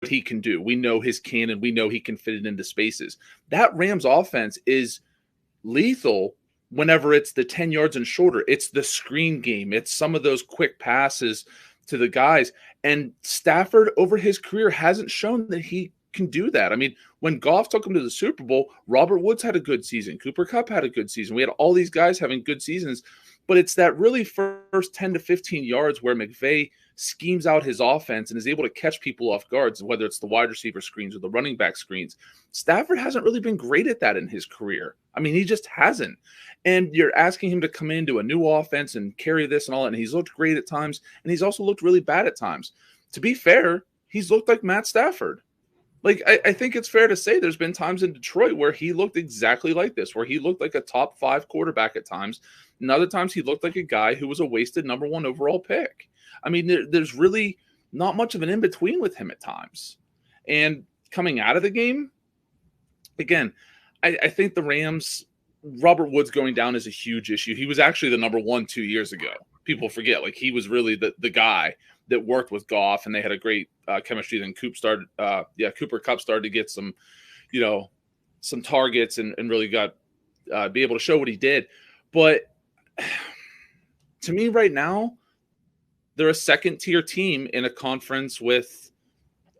he can do. We know his cannon. We know he can fit it into spaces. That Rams offense is lethal whenever it's the 10 yards and shorter. It's the screen game. It's some of those quick passes to the guys. And Stafford over his career hasn't shown that he can do that. I mean, when Goff took him to the Super Bowl, Robert Woods had a good season. Cooper Kupp had a good season. We had all these guys having good seasons. But it's that really first 10 to 15 yards where McVay schemes out his offense and is able to catch people off guards, whether it's the wide receiver screens or the running back screens. Stafford hasn't really been great at that in his career. I mean, he just hasn't. And you're asking him to come into a new offense and carry this and all that. And he's looked great at times, and he's also looked really bad at times. To be fair, he's looked like Matt Stafford. Like, I think it's fair to say there's been times in Detroit where he looked exactly like this, where he looked like a top 5 quarterback at times. And other times he looked like a guy who was a wasted number 1 overall pick. I mean, there's really not much of an in-between with him at times. And coming out of the game, again, I think the Rams, Robert Woods going down is a huge issue. He was actually the number 1 2 years ago. People forget, like, he was really the guy that worked with Goff, and they had a great chemistry. Then Cooper Kupp started to get some, some targets and really got be able to show what he did. But to me right now, they're a second-tier team in a conference with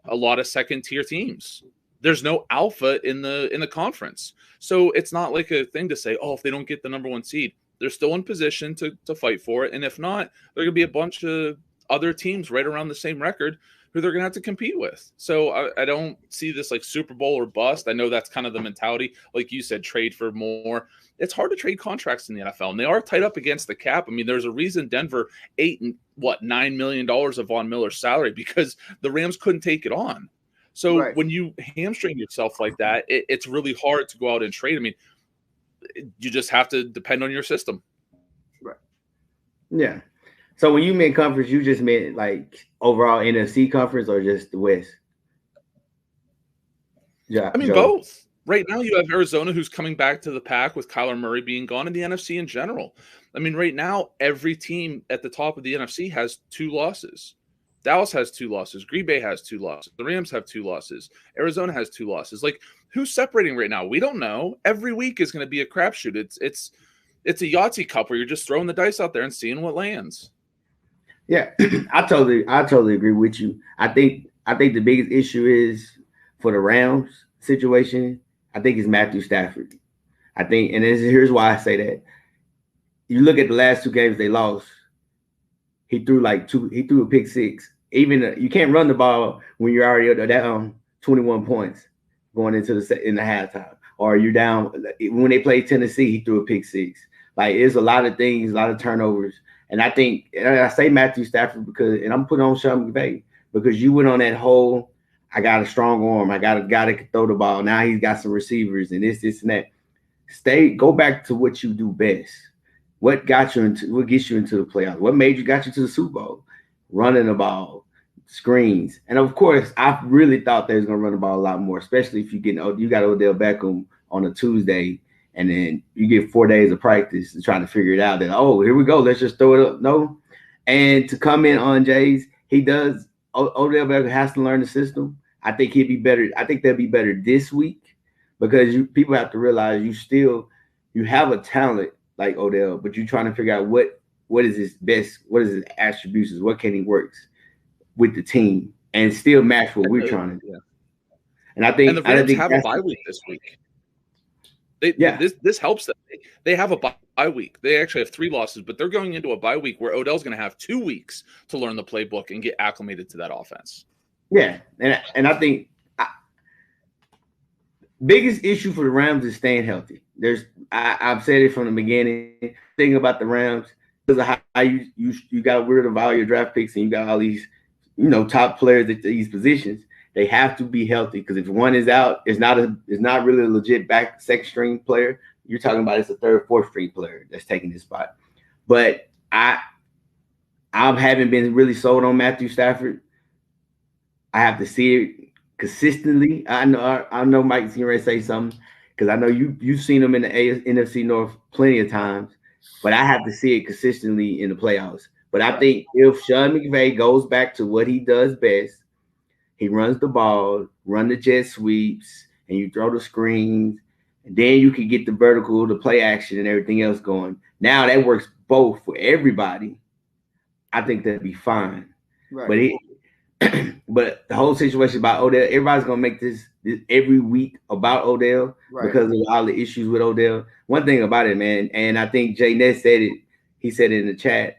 a lot of second-tier teams. There's no alpha in the conference. So it's not like a thing to say, oh, if they don't get the number 1 seed, they're still in position to fight for it. And if not, there are going to be a bunch of other teams right around the same record who they're going to have to compete with. So I don't see this like Super Bowl or bust. I know that's kind of the mentality. Like you said, trade for more. It's hard to trade contracts in the NFL, and they are tight up against the cap. I mean, there's a reason Denver ate $9 million of Von Miller's salary because the Rams couldn't take it on. So when you hamstring yourself like that, it's really hard to go out and trade. I mean, you just have to depend on your system. Right. Yeah. So when you meant conference, you just meant like overall NFC conference or just the West? Yeah, I mean, both. Right now you have Arizona who's coming back to the pack with Kyler Murray being gone, and the NFC in general. I mean, right now every team at the top of the NFC has 2 losses. Dallas has 2 losses. Green Bay has 2 losses. The Rams have 2 losses. Arizona has 2 losses. Like, who's separating right now? We don't know. Every week is going to be a crapshoot. It's a Yahtzee cup where you're just throwing the dice out there and seeing what lands. Yeah, I totally agree with you. I think the biggest issue is for the Rams situation. I think it's Matthew Stafford. I think, and here's why I say that. You look at the last 2 games they lost. He threw a pick 6. Even you can't run the ball when you're already down 21 points going into the halftime, or you're down. When they played Tennessee, he threw a pick 6. Like, it's a lot of things, a lot of turnovers. And I think, and I say Matthew Stafford because, and I'm putting on Sean McVay because you went on that whole, I got a strong arm, I got a guy that can throw the ball. Now he's got some receivers and this and that. Go back to what you do best. What gets you into the playoffs? What got you to the Super Bowl? Running the ball, screens. And of course, I really thought they was gonna run the ball a lot more, especially if you got Odell Beckham on a Tuesday. And then you get 4 days of practice and trying to figure it out. That, oh, here we go. Let's just throw it up. No. And to come in on Jay's, he does. Odell Beckham has to learn the system. I think he'd be better. I think they'll be better this week because people have to realize you have a talent like Odell, but you're trying to figure out what is his best, what is his attributes, what can he works with the team and still match what we're trying to do. Yeah. And I think the Rams have a bye week this week. This helps them. They have a bye week. They actually have 3 losses, but they're going into a bye week where Odell's going to have 2 weeks to learn the playbook and get acclimated to that offense. Yeah, and I think biggest issue for the Rams is staying healthy. I've said it from the beginning. Thing about the Rams is how you got rid of all your draft picks and you got all these top players at these positions. They have to be healthy because if one is out, it's not really a legit second string player. You're talking about it's a third, fourth string player that's taking his spot. But I haven't been really sold on Matthew Stafford. I have to see it consistently. I know Mike's going to say something because I know you've seen him in the NFC North plenty of times, but I have to see it consistently in the playoffs. But I think if Sean McVay goes back to what he does best, He runs the ball, run the jet sweeps, and you throw the screens, and then you can get the vertical, the play action, and everything else going. Now that works both for everybody. I think that'd be fine. Right. But the whole situation about Odell, everybody's gonna make this every week about Odell because of all the issues with Odell. One thing about it, man, and I think Jay Ness said it. He said it in the chat.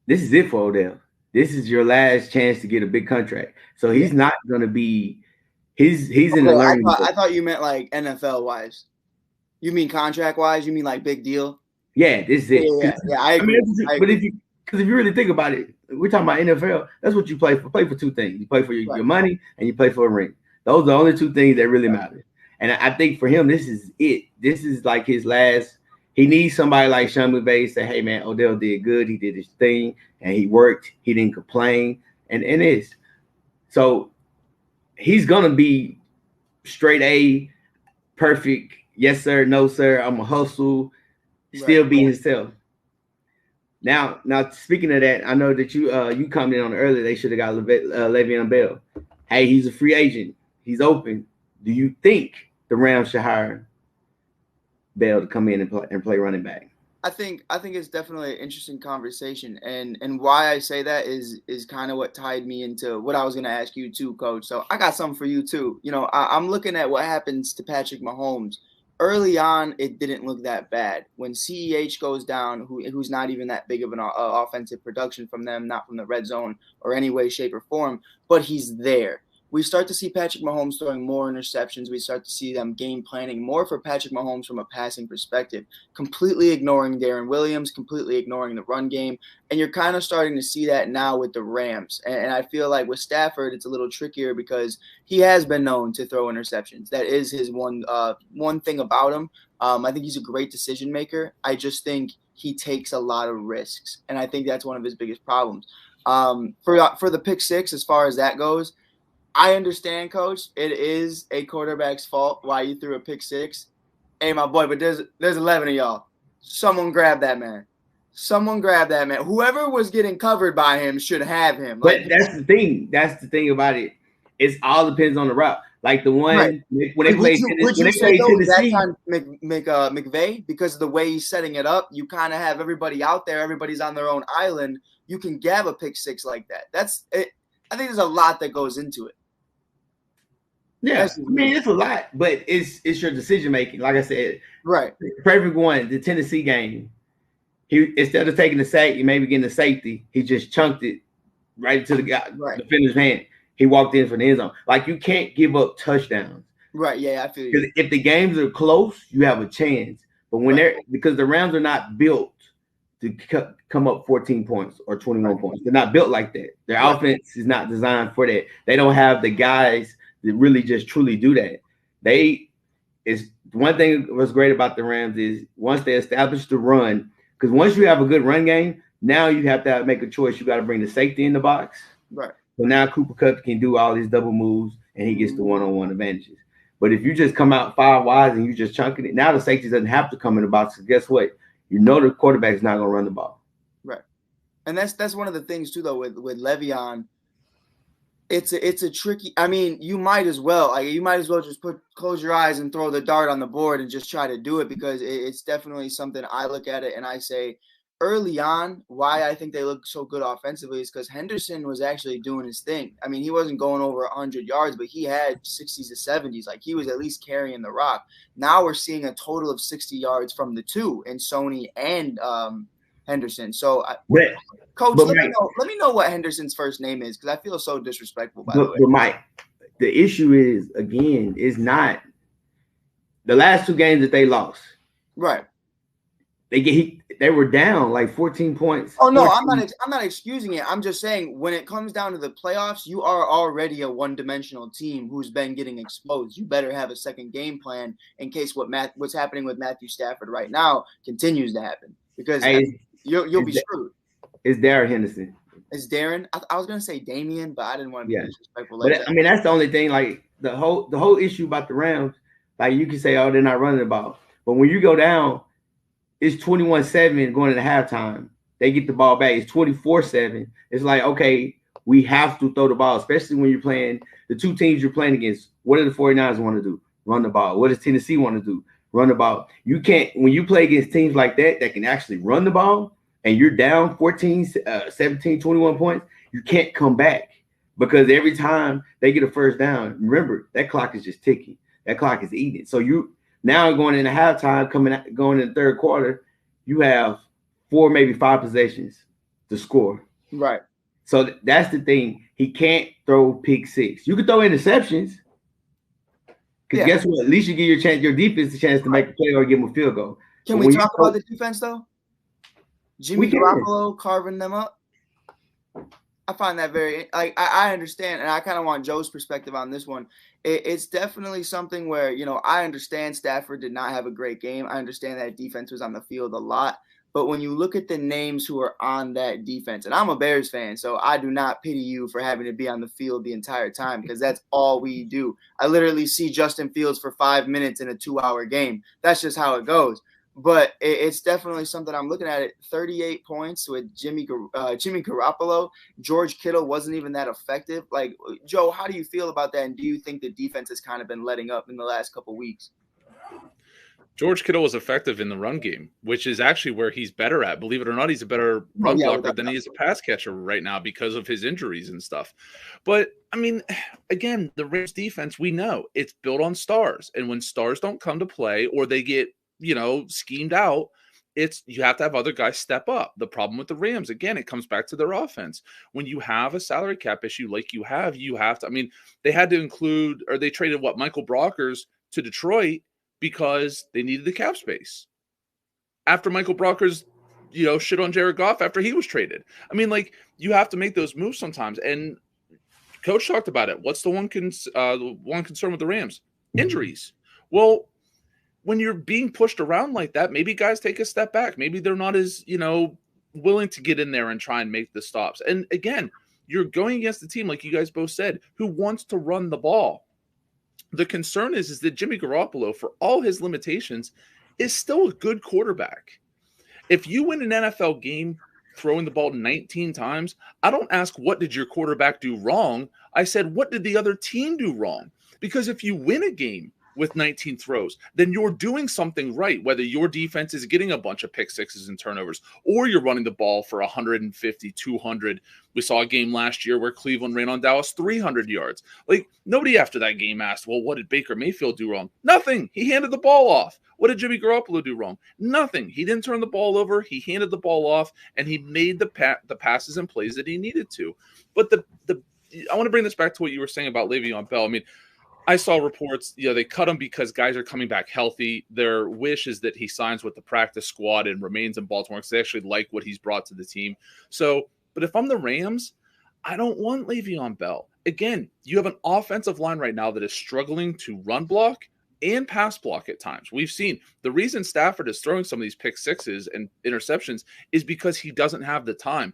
This is it for Odell. This is your last chance to get a big contract. So he's not gonna be. He's in the learning. I thought you meant like NFL wise. You mean contract wise? You mean like big deal? Yeah, this is it. Yeah, I agree. But if you really think about it, we're talking about NFL. That's what you play for. Play for two things. You play for your money and you play for a ring. Those are the only two things that really matter. And I think for him, this is it. This is like his last. He needs somebody like Sean McVay to say, hey, man, Odell did good. He did his thing and he worked. He didn't complain. And it's. So he's going to be straight A, perfect. Yes, sir. No, sir. I'm a hustle. Still be himself. Now, speaking of that, I know that you commented on it earlier. They should have got Le'Veon Bell. Hey, he's a free agent. He's open. Do you think the Rams should hire Bell to come in and play running back? I think it's definitely an interesting conversation, and why I say that is kind of what tied me into what I was going to ask you too, Coach. So I got something for you too. You know, I'm looking at what happens to Patrick Mahomes. Early on, it didn't look that bad. When CEH goes down, who's not even that big of an offensive production from them, not from the red zone or any way, shape, or form, but he's there. We start to see Patrick Mahomes throwing more interceptions. We start to see them game planning more for Patrick Mahomes from a passing perspective, completely ignoring Darren Williams, completely ignoring the run game. And you're kind of starting to see that now with the Rams. And I feel like with Stafford, it's a little trickier because he has been known to throw interceptions. That is his one thing about him. I think he's a great decision maker. I just think he takes a lot of risks. And I think that's one of his biggest problems. For the pick six, as far as that goes, I understand, Coach. It is a quarterback's fault why you threw a pick six. Hey, my boy, but there's 11 of y'all. Someone grab that man. Whoever was getting covered by him should have him. But that's the thing. That's the thing about it. It all depends on the route. Like the one when they played Tennessee. That time, McVay, because of the way he's setting it up, you kind of have everybody out there. Everybody's on their own island. You can gab a pick six like that. That's it. I think there's a lot that goes into it. Yeah, I mean it's a lot, but it's your decision making. Like I said, right. Perfect one, the Tennessee game. He instead of taking the sack, you maybe getting the safety, he just chunked it right into the defender's hand. He walked in for the end zone. Like you can't give up touchdowns. Right. Yeah, I feel you. Because if the games are close, you have a chance. But when because the Rams are not built to come up 14 points or 21 points. They're not built like that. Their offense is not designed for that. They don't have the guys that really just truly do that. One thing that was great about the Rams is once they establish the run, because once you have a good run game, now you have to make a choice. You got to bring the safety in the box. Right. So now Cooper Kupp can do all these double moves and he gets the one-on-one advantages. But if you just come out five wides and you just chunking it, now the safety doesn't have to come in the box. Guess what? You know the quarterback's not going to run the ball. Right. And that's one of the things too, though, with Le'Veon. It's a tricky. I mean, you might as well just close your eyes and throw the dart on the board and just try to do it, because it's definitely something I look at it and I say early on why I think they look so good offensively is because Henderson was actually doing his thing. I mean, he wasn't going over 100 yards, but he had 60s to 70s. Like he was at least carrying the rock. Now we're seeing a total of 60 yards from the two in Sony and Henderson. So, Coach, let me know what Henderson's first name is, because I feel so disrespectful. By the way, but Mike, the issue is again is not the last two games that they lost. Right. They were down like 14 points. Oh no, 14. I'm not excusing it. I'm just saying when it comes down to the playoffs, you are already a one-dimensional team who's been getting exposed. You better have a second game plan in case what's happening with Matthew Stafford right now continues to happen, because you'll be screwed. It's Darren Henderson. It's Darren. I was gonna say Damian, but I didn't want to be disrespectful. But I mean, that's the only thing. Like the whole issue about the Rams, like you can say, oh, they're not running the ball, but when you go down, it's 21-7 going into halftime. They get the ball back. It's 24-7. It's like, okay, We have to throw the ball, especially when you're playing the two teams you're playing against. What do the 49ers want to do? Run the ball. What does Tennessee want to do? Run the ball. You can't, when you play against teams like that can actually run the ball and you're down 14, 17, 21 points, you can't come back because every time they get a first down, remember, that clock is just ticking. That clock is eating. So you now going into halftime, going in the third quarter, you have 4, maybe 5 possessions to score. Right. So that's the thing. He can't throw pick six. You can throw interceptions. Because guess what? At least you give your defense a chance to make a play or give them a field goal. Can we talk about the defense, though? Jimmy Garoppolo carving them up. I find that very I understand, and I kind of want Joe's perspective on this one. It's definitely something where, I understand Stafford did not have a great game. I understand that defense was on the field a lot. But when you look at the names who are on that defense, and I'm a Bears fan, so I do not pity you for having to be on the field the entire time because that's all we do. I literally see Justin Fields for 5 minutes in a 2-hour game. That's just how it goes. But it's definitely something I'm looking at it. 38 points with Jimmy Garoppolo. George Kittle wasn't even that effective. Like, Joe, how do you feel about that? And do you think the defense has kind of been letting up in the last couple of weeks? George Kittle was effective in the run game, which is actually where he's better at. Believe it or not, he's a better run blocker than he is a pass catcher right now because of his injuries and stuff. But, I mean, again, the Rams defense, we know it's built on stars. And when stars don't come to play or they get, schemed out, you have to have other guys step up. The problem with the Rams, again, it comes back to their offense. When you have a salary cap issue like you have to, I mean, they had to include, or they traded Michael Brockers to Detroit because they needed the cap space. After Michael Brockers, shit on Jared Goff after he was traded. I mean, you have to make those moves sometimes. And Coach talked about it. What's the one concern with the Rams? Injuries. Well, when you're being pushed around like that, maybe guys take a step back. Maybe they're not as, willing to get in there and try and make the stops. And again, you're going against a team, like you guys both said, who wants to run the ball. The concern is that Jimmy Garoppolo, for all his limitations, is still a good quarterback. If you win an NFL game throwing the ball 19 times, I don't ask what did your quarterback do wrong. I said, what did the other team do wrong? Because if you win a game with 19 throws, then you're doing something right, whether your defense is getting a bunch of pick sixes and turnovers or you're running the ball for 150, 200. We saw a game last year where Cleveland ran on Dallas 300 yards. Nobody after that game asked, well, what did Baker Mayfield do wrong? Nothing. He handed the ball off. What did Jimmy Garoppolo do wrong? Nothing. He didn't turn the ball over. He handed the ball off, and he made the passes and plays that he needed to. But I want to bring this back to what you were saying about Le'Veon Bell. I mean, I saw reports, they cut him because guys are coming back healthy. Their wish is that he signs with the practice squad and remains in Baltimore because they actually like what he's brought to the team. So, but if I'm the Rams, I don't want Le'Veon Bell. Again, you have an offensive line right now that is struggling to run block and pass block at times. We've seen the reason Stafford is throwing some of these pick sixes and interceptions is because he doesn't have the time.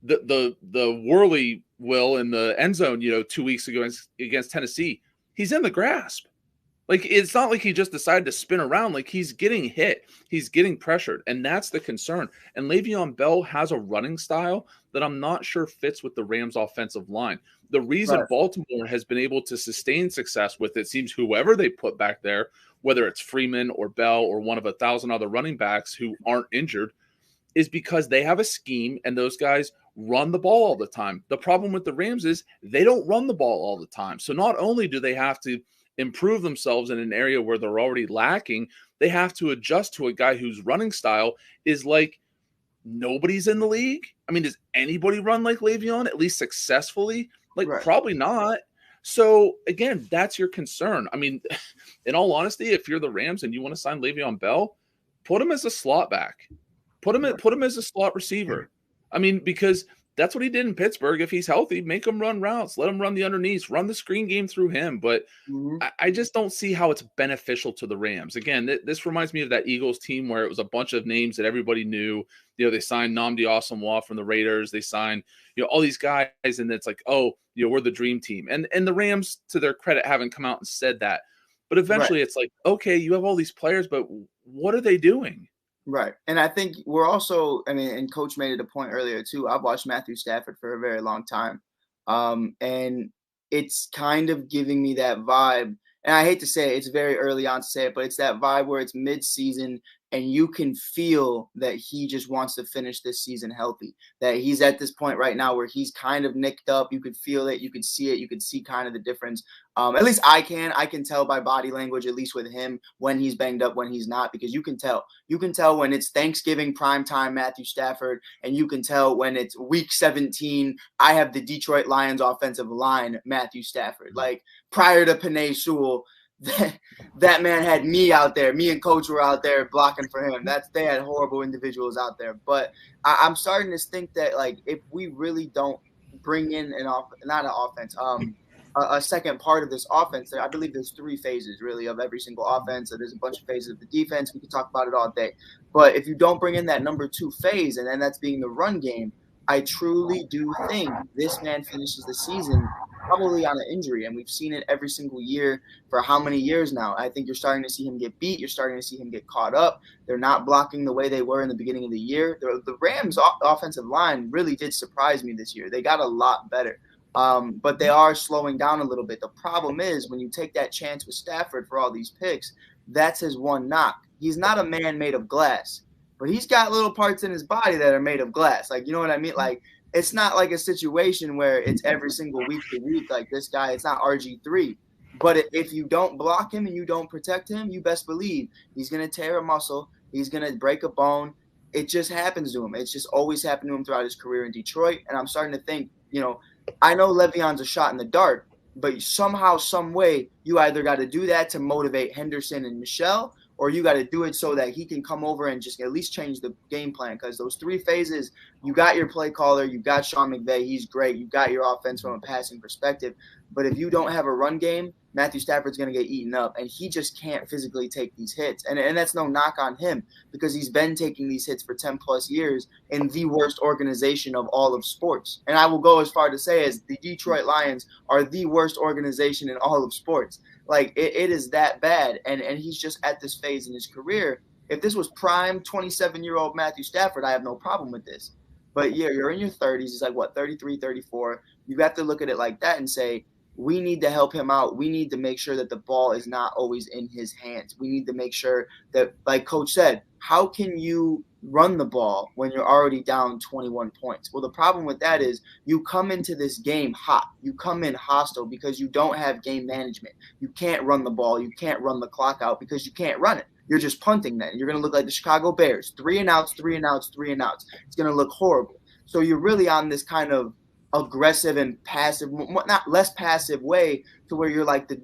The Worley will in the end zone, 2 weeks ago against Tennessee, he's in the grasp. It's not like he just decided to spin around. He's getting hit. He's getting pressured, and that's the concern. And Le'Veon Bell has a running style that I'm not sure fits with the Rams' offensive line. The reason Baltimore has been able to sustain success with, it seems, whoever they put back there, whether it's Freeman or Bell or one of 1,000 other running backs who aren't injured, is because they have a scheme and those guys run the ball all the time. The problem with the Rams is they don't run the ball all the time. So not only do they have to improve themselves in an area where they're already lacking, they have to adjust to a guy whose running style is like nobody's in the league. I mean, does anybody run like Le'Veon, at least successfully? Probably not. So again, that's your concern. I mean, in all honesty, if you're the Rams and you want to sign Le'Veon Bell, put him as a slot back. Put him as a slot receiver. I mean, because that's what he did in Pittsburgh. If he's healthy, make him run routes. Let him run the underneath. Run the screen game through him. But I just don't see how it's beneficial to the Rams. Again, this reminds me of that Eagles team where it was a bunch of names that everybody knew. They signed Nnamdi Asomugha from the Raiders. They signed, all these guys. And it's like, we're the dream team. And the Rams, to their credit, haven't come out and said that. But eventually it's like, okay, you have all these players, but what are they doing? Right. And I think we're also, and Coach made it a point earlier too. I've watched Matthew Stafford for a very long time. And it's kind of giving me that vibe. And I hate to say it, it's very early on to say it, but it's that vibe where it's mid-season and you can feel that he just wants to finish this season healthy, that he's at this point right now where he's kind of nicked up. You could feel it. You could see it. You could see kind of the difference. At least I can tell by body language, at least with him, when he's banged up, when he's not, because you can tell when it's Thanksgiving primetime Matthew Stafford, and you can tell when it's week 17, I have the Detroit Lions offensive line, Matthew Stafford. Like prior to Penei Sewell, that man had me out there. Me and Coach were out there blocking for him. They had horrible individuals out there. But I'm starting to think that, like, if we really don't bring in a second part of this offense, I believe there's 3 phases really of every single offense. So there's a bunch of phases of the defense. We can talk about it all day. But if you don't bring in that number 2 phase, and then that's being the run game, I truly do think this man finishes the season probably on an injury, and we've seen it every single year for how many years now. I think you're starting to see him get beat. You're starting to see him get caught up. They're not blocking the way they were in the beginning of the year. The Rams' offensive line really did surprise me this year. They got a lot better, but they are slowing down a little bit. The problem is when you take that chance with Stafford for all these picks, that's his one knock. He's not a man made of glass, but he's got little parts in his body that are made of glass. Like, you know what I mean? Like, it's not like a situation where it's every single week to week. Like this guy, it's not RG3. But if you don't block him and you don't protect him, you best believe he's going to tear a muscle. He's going to break a bone. It just happens to him. It's just always happened to him throughout his career in Detroit. And I'm starting to think, I know Le'Veon's a shot in the dark, but somehow, some way, you either got to do that to motivate Henderson and Michelle, or you got to do it so that he can come over and just at least change the game plan. Because those 3 phases, you got your play caller, you got Sean McVay, he's great. You got your offense from a passing perspective. But if you don't have a run game, Matthew Stafford's going to get eaten up, and he just can't physically take these hits. And that's no knock on him, because he's been taking these hits for 10-plus years in the worst organization of all of sports. And I will go as far to say as the Detroit Lions are the worst organization in all of sports. Like, it is that bad, and he's just at this phase in his career. If this was prime 27-year-old Matthew Stafford, I have no problem with this. But, yeah, you're in your 30s. It's like, 33, 34. You have to look at it like that and say, we need to help him out. We need to make sure that the ball is not always in his hands. We need to make sure that, like Coach said, how can you run the ball when you're already down 21 points? Well, the problem with that is you come into this game hot. You come in hostile because you don't have game management. You can't run the ball. You can't run the clock out because you can't run it. You're just punting then. You're going to look like the Chicago Bears. 3 and outs, 3 and outs, 3 and outs. It's going to look horrible. So you're really on this kind of aggressive and passive, not less passive way, to where you're like the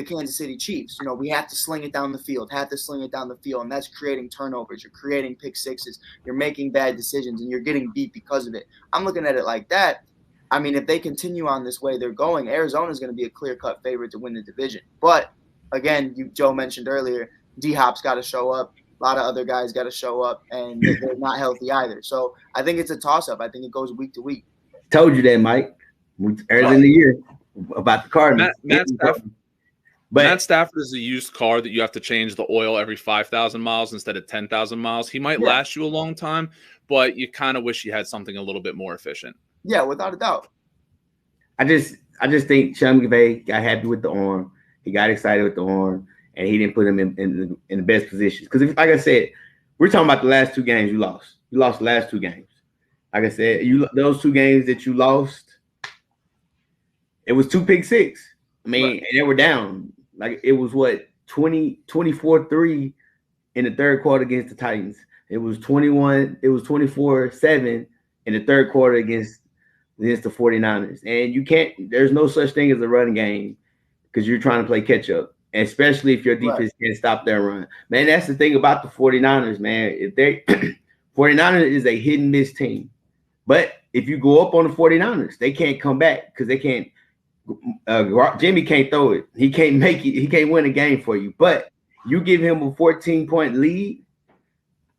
Kansas City Chiefs. We have to sling it down the field, and that's creating turnovers. You're creating pick sixes. You're making bad decisions, and you're getting beat because of it. I'm looking at it like that. I mean, if they continue on this way they're going, Arizona is going to be a clear-cut favorite to win the division. But, again, Joe mentioned earlier, D-Hop's got to show up. A lot of other guys got to show up, and they're not healthy either. So I think it's a toss-up. I think it goes week to week. Told you that, Mike, early in the year about the Cardinals. Matt Stafford is a used car that you have to change the oil every 5,000 miles instead of 10,000 miles. He might last you a long time, but you kind of wish you had something a little bit more efficient. Yeah, without a doubt. I just think Sean McVay got happy with the arm. He got excited with the arm, and he didn't put him in the best positions. Because, like I said, we're talking about the last 2 games you lost. You lost the last 2 games. Like I said, those 2 games that you lost, it was 2 pick six. I mean, and they were down. Like, it was 24-3 in the third quarter against the Titans. It was 24-7 in the third quarter against the 49ers. And there's no such thing as a run game because you're trying to play catch up, especially if your defense can't stop their run. Man, that's the thing about the 49ers, man. If 49ers is a hit and miss team. But if you go up on the 49ers, they can't come back because they can't. Jimmy can't throw it. He can't make it. He can't win a game for you. But you give him a 14-point lead.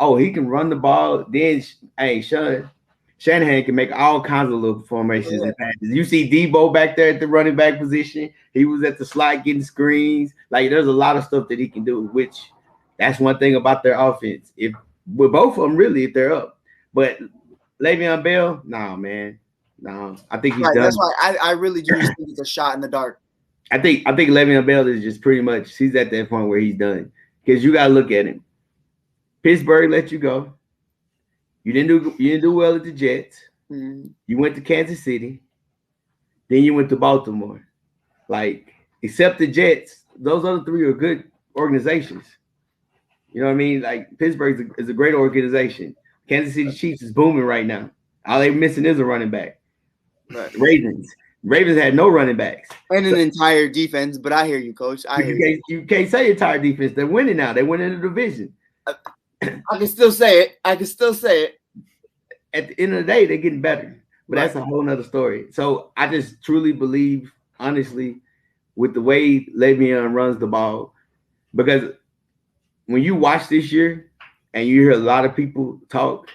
Oh, he can run the ball. Then, hey, Shanahan can make all kinds of little formations and passes. You see Debo back there at the running back position. He was at the slot getting screens. Like, there's a lot of stuff that he can do, which that's one thing about their offense. With both of them, really, if they're up. But Le'Veon Bell, nah, man. No, I think he's right. done. That's why I really do think it's a shot in the dark. I think Le'Veon Bell is just pretty much he's at that point where he's done because you got to look at him. Pittsburgh let you go. You didn't do well at the Jets. Mm-hmm. You went to Kansas City. Then you went to Baltimore. Like, except the Jets, those other three are good organizations. You know what I mean? Like, Pittsburgh is a great organization. Kansas City Chiefs is booming right now. All they're missing is a running back. Right. Ravens had no running backs. And an entire defense, but I hear you, Coach. You can't say entire defense. They're winning now. They're winning the division. I can still say it. At the end of the day, they're getting better. But that's a whole nother story. So I just truly believe, honestly, with the way Le'Veon runs the ball, because when you watch this year and you hear a lot of people talk,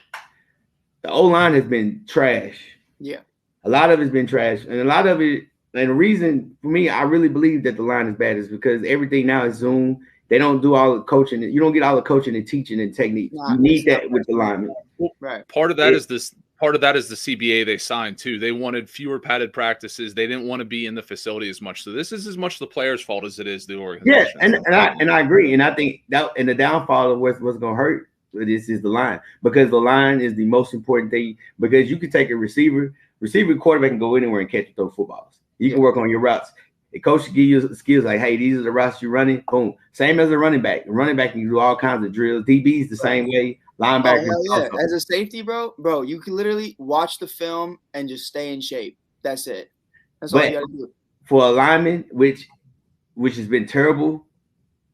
the O-line has been trash. Yeah. A lot of it's been trash. And a lot of it, and the reason for me, I really believe that the line is bad is because everything now is Zoom. They don't do all the coaching. You don't get all the coaching and teaching and technique. You need that with the linemen. Right. Part of that is the CBA they signed too. They wanted fewer padded practices. They didn't want to be in the facility as much. So this is as much the players' fault as it is the organization. Yeah, and I agree. And I think that and the downfall of what's going to hurt this is the line, because the line is the most important thing. Because you can take a receiver, quarterback can go anywhere and catch and throw footballs. You can work on your routes. The coach can give you skills like, hey, these are the routes you're running. Boom. Same as a running back. The running back can do all kinds of drills. DB's the same way. Linebacker. Yeah. As a safety, bro, you can literally watch the film and just stay in shape. That's it. That's all you got to do. For a lineman, which has been terrible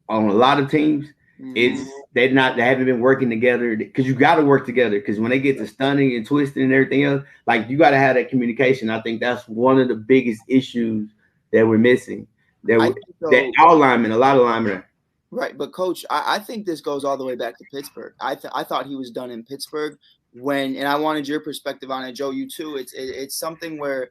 on a lot of teams, they haven't been working together, because you got to work together, because when they get to stunning and twisting and everything else, like, you got to have that communication. I think that's one of the biggest issues that we're missing. That all linemen, a lot of linemen. Right, but Coach, I think this goes all the way back to Pittsburgh. I thought he was done in Pittsburgh and I wanted your perspective on it, Joe. You too. It's something where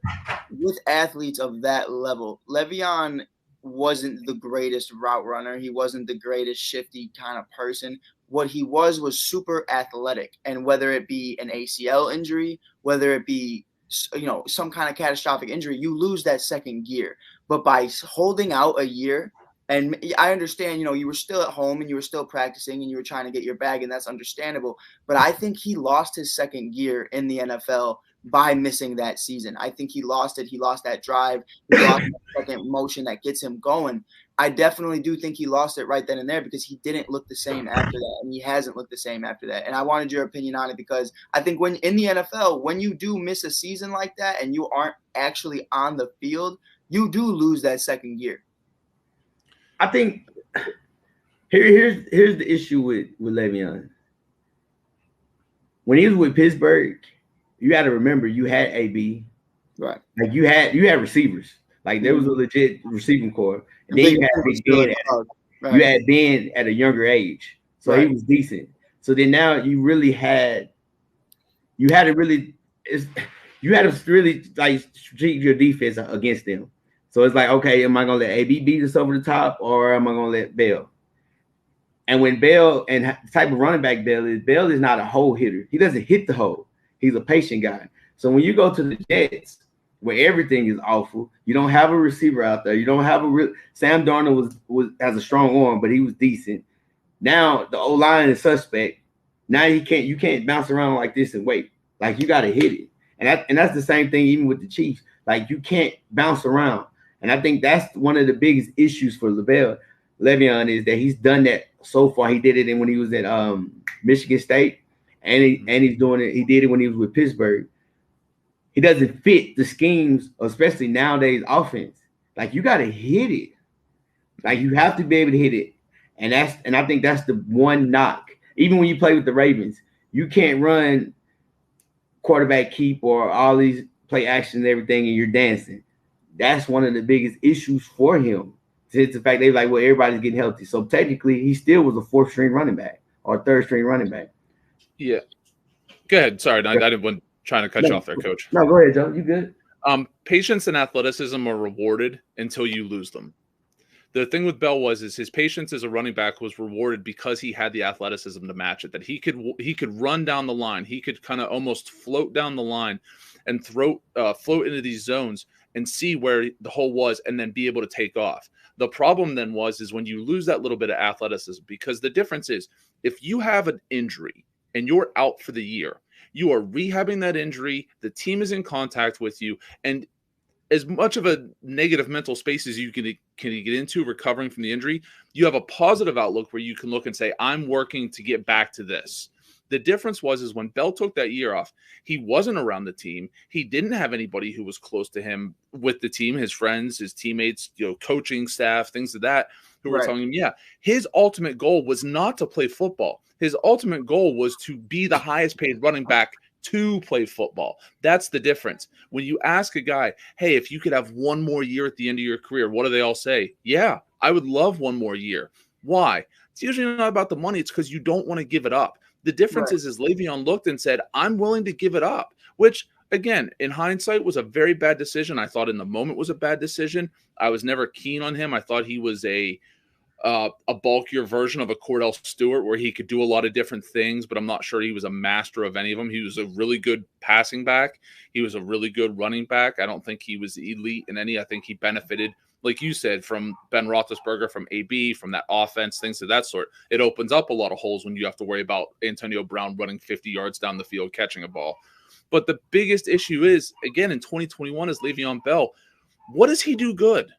with athletes of that level, Le'Veon wasn't the greatest route runner. He wasn't the greatest shifty kind of person. What he was super athletic, and whether it be an ACL injury, whether it be some kind of catastrophic injury, you lose that second gear. But by holding out a year. And I understand, you were still at home and you were still practicing and you were trying to get your bag, and that's understandable. But I think he lost his second gear in the NFL by missing that season. I think he lost it. He lost that drive. He lost that second motion that gets him going. I definitely do think he lost it right then and there, because he didn't look the same after that, and he hasn't looked the same after that. And I wanted your opinion on it, because I think when in the NFL, when you do miss a season like that and you aren't actually on the field, you do lose that second gear. I think here's the issue with Le'Veon. When he was with Pittsburgh, you got to remember you had AB, right? Like you had receivers, like there was a legit receiving core, and then you had Big Ben. You had Ben at a younger age, so he was decent. So then now you had to really like treat your defense against them. So it's like, okay, am I going to let AB beat us over the top, or am I going to let Bell? And when Bell, and the type of running back Bell is not a hole hitter. He doesn't hit the hole. He's a patient guy. So when you go to the Jets, where everything is awful, you don't have a receiver out there. You don't have Sam Darnold has a strong arm, but he was decent. Now the O-line is suspect. Now you can't bounce around like this and wait. Like, you got to hit it. And that's the same thing even with the Chiefs. Like, you can't bounce around. And I think that's one of the biggest issues for Le'Veon is that he's done that so far. He did it when he was at Michigan State, and he's doing it. He did it when he was with Pittsburgh. He doesn't fit the schemes, especially nowadays offense. Like, you got to hit it. Like, you have to be able to hit it. And I think that's the one knock. Even when you play with the Ravens, you can't run quarterback keep or all these play action and everything, and you're dancing. That's one of the biggest issues for him. It's the fact they're like, well, everybody's getting healthy. So technically, he still was a fourth string running back or third string running back. Yeah. Go ahead. Sorry, I didn't want trying to cut you off there, Coach. No, go ahead, Joe. You good? Patience and athleticism are rewarded until you lose them. The thing with Bell is his patience as a running back was rewarded because he had the athleticism to match it. That he could run down the line, he could kind of almost float down the line and float into these zones and see where the hole was, and then be able to take off. The problem then is when you lose that little bit of athleticism, because the difference is if you have an injury and you're out for the year, you are rehabbing that injury, the team is in contact with you, and as much of a negative mental space as you can get into recovering from the injury, you have a positive outlook where you can look and say, I'm working to get back to this. The difference is when Bell took that year off, he wasn't around the team. He didn't have anybody who was close to him with the team, his friends, his teammates, coaching staff, things like that, who were telling him, yeah, his ultimate goal was not to play football. His ultimate goal was to be the highest paid running back to play football. That's the difference. When you ask a guy, hey, if you could have one more year at the end of your career, what do they all say? Yeah, I would love one more year. Why? It's usually not about the money. It's because you don't want to give it up. The difference is Le'Veon looked and said, I'm willing to give it up, which, again, in hindsight was a very bad decision. I thought in the moment was a bad decision. I was never keen on him. I thought he was a bulkier version of a Cordell Stewart where he could do a lot of different things, but I'm not sure he was a master of any of them. He was a really good passing back. He was a really good running back. I don't think he was elite in any. I think he benefited, like you said, from Ben Roethlisberger, from AB, from that offense, things of that sort. It opens up a lot of holes when you have to worry about Antonio Brown running 50 yards down the field, catching a ball. But the biggest issue is, again, in 2021 is Le'Veon Bell. What does he do good?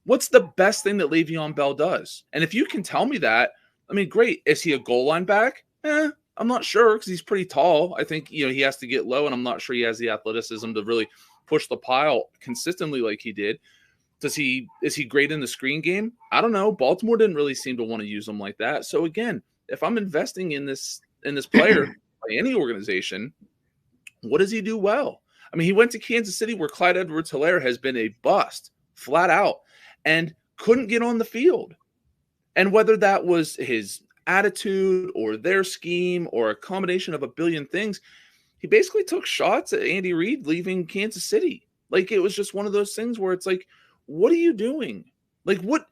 What's the best thing that Le'Veon Bell does? And if you can tell me that, I mean, great. Is he a goal line back? I'm not sure because he's pretty tall. I think, he has to get low, and I'm not sure he has the athleticism to really push the pile consistently like he did. Is he great in the screen game? I don't know. Baltimore didn't really seem to want to use him like that. So again, if I'm investing in this player by any organization, what does he do well? I mean, he went to Kansas City where Clyde Edwards-Helaire has been a bust, flat out, and couldn't get on the field. And whether that was his attitude or their scheme or a combination of a billion things, he basically took shots at Andy Reid leaving Kansas City. Like, it was just one of those things where it's like, what are you doing? Like, what?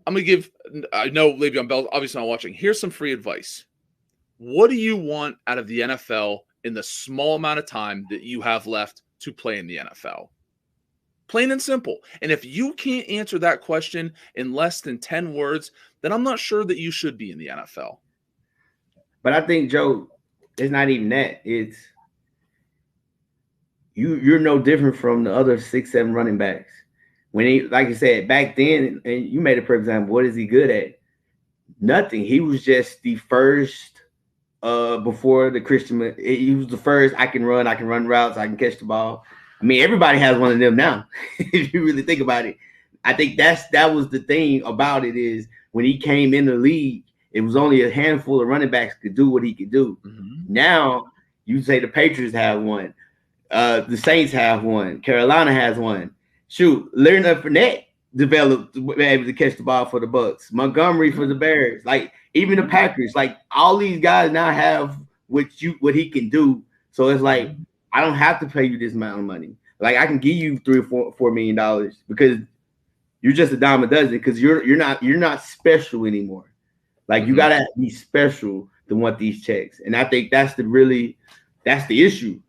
I'm going to give – I know Le'Veon Bell obviously not watching. Here's some free advice. What do you want out of the NFL in the small amount of time that you have left to play in the NFL? Plain and simple. And if you can't answer that question in less than 10 words, then I'm not sure that you should be in the NFL. But I think, Joe, it's not even that. It's you're no different from the other 6-7 running backs. When he, like you said, back then, and you made it for example, what is he good at? Nothing. He was just the first before the Christian. He was the first. I can run routes, I can catch the ball. I mean, everybody has one of them now. If you really think about it, I think that was the thing about it is when he came in the league, it was only a handful of running backs could do what he could do. Mm-hmm. Now you say the Patriots have one, the Saints have one, Carolina has one. Shoot, Leonard Fournette developed to be able to catch the ball for the Bucks. Montgomery for the Bears, like even the Packers, like all these guys now have what he can do. So it's like, I don't have to pay you this amount of money. Like I can give you $3 or $4 million because you're just a dime a dozen because you're not special anymore. Like you gotta be special to want these checks. And I think that's the issue.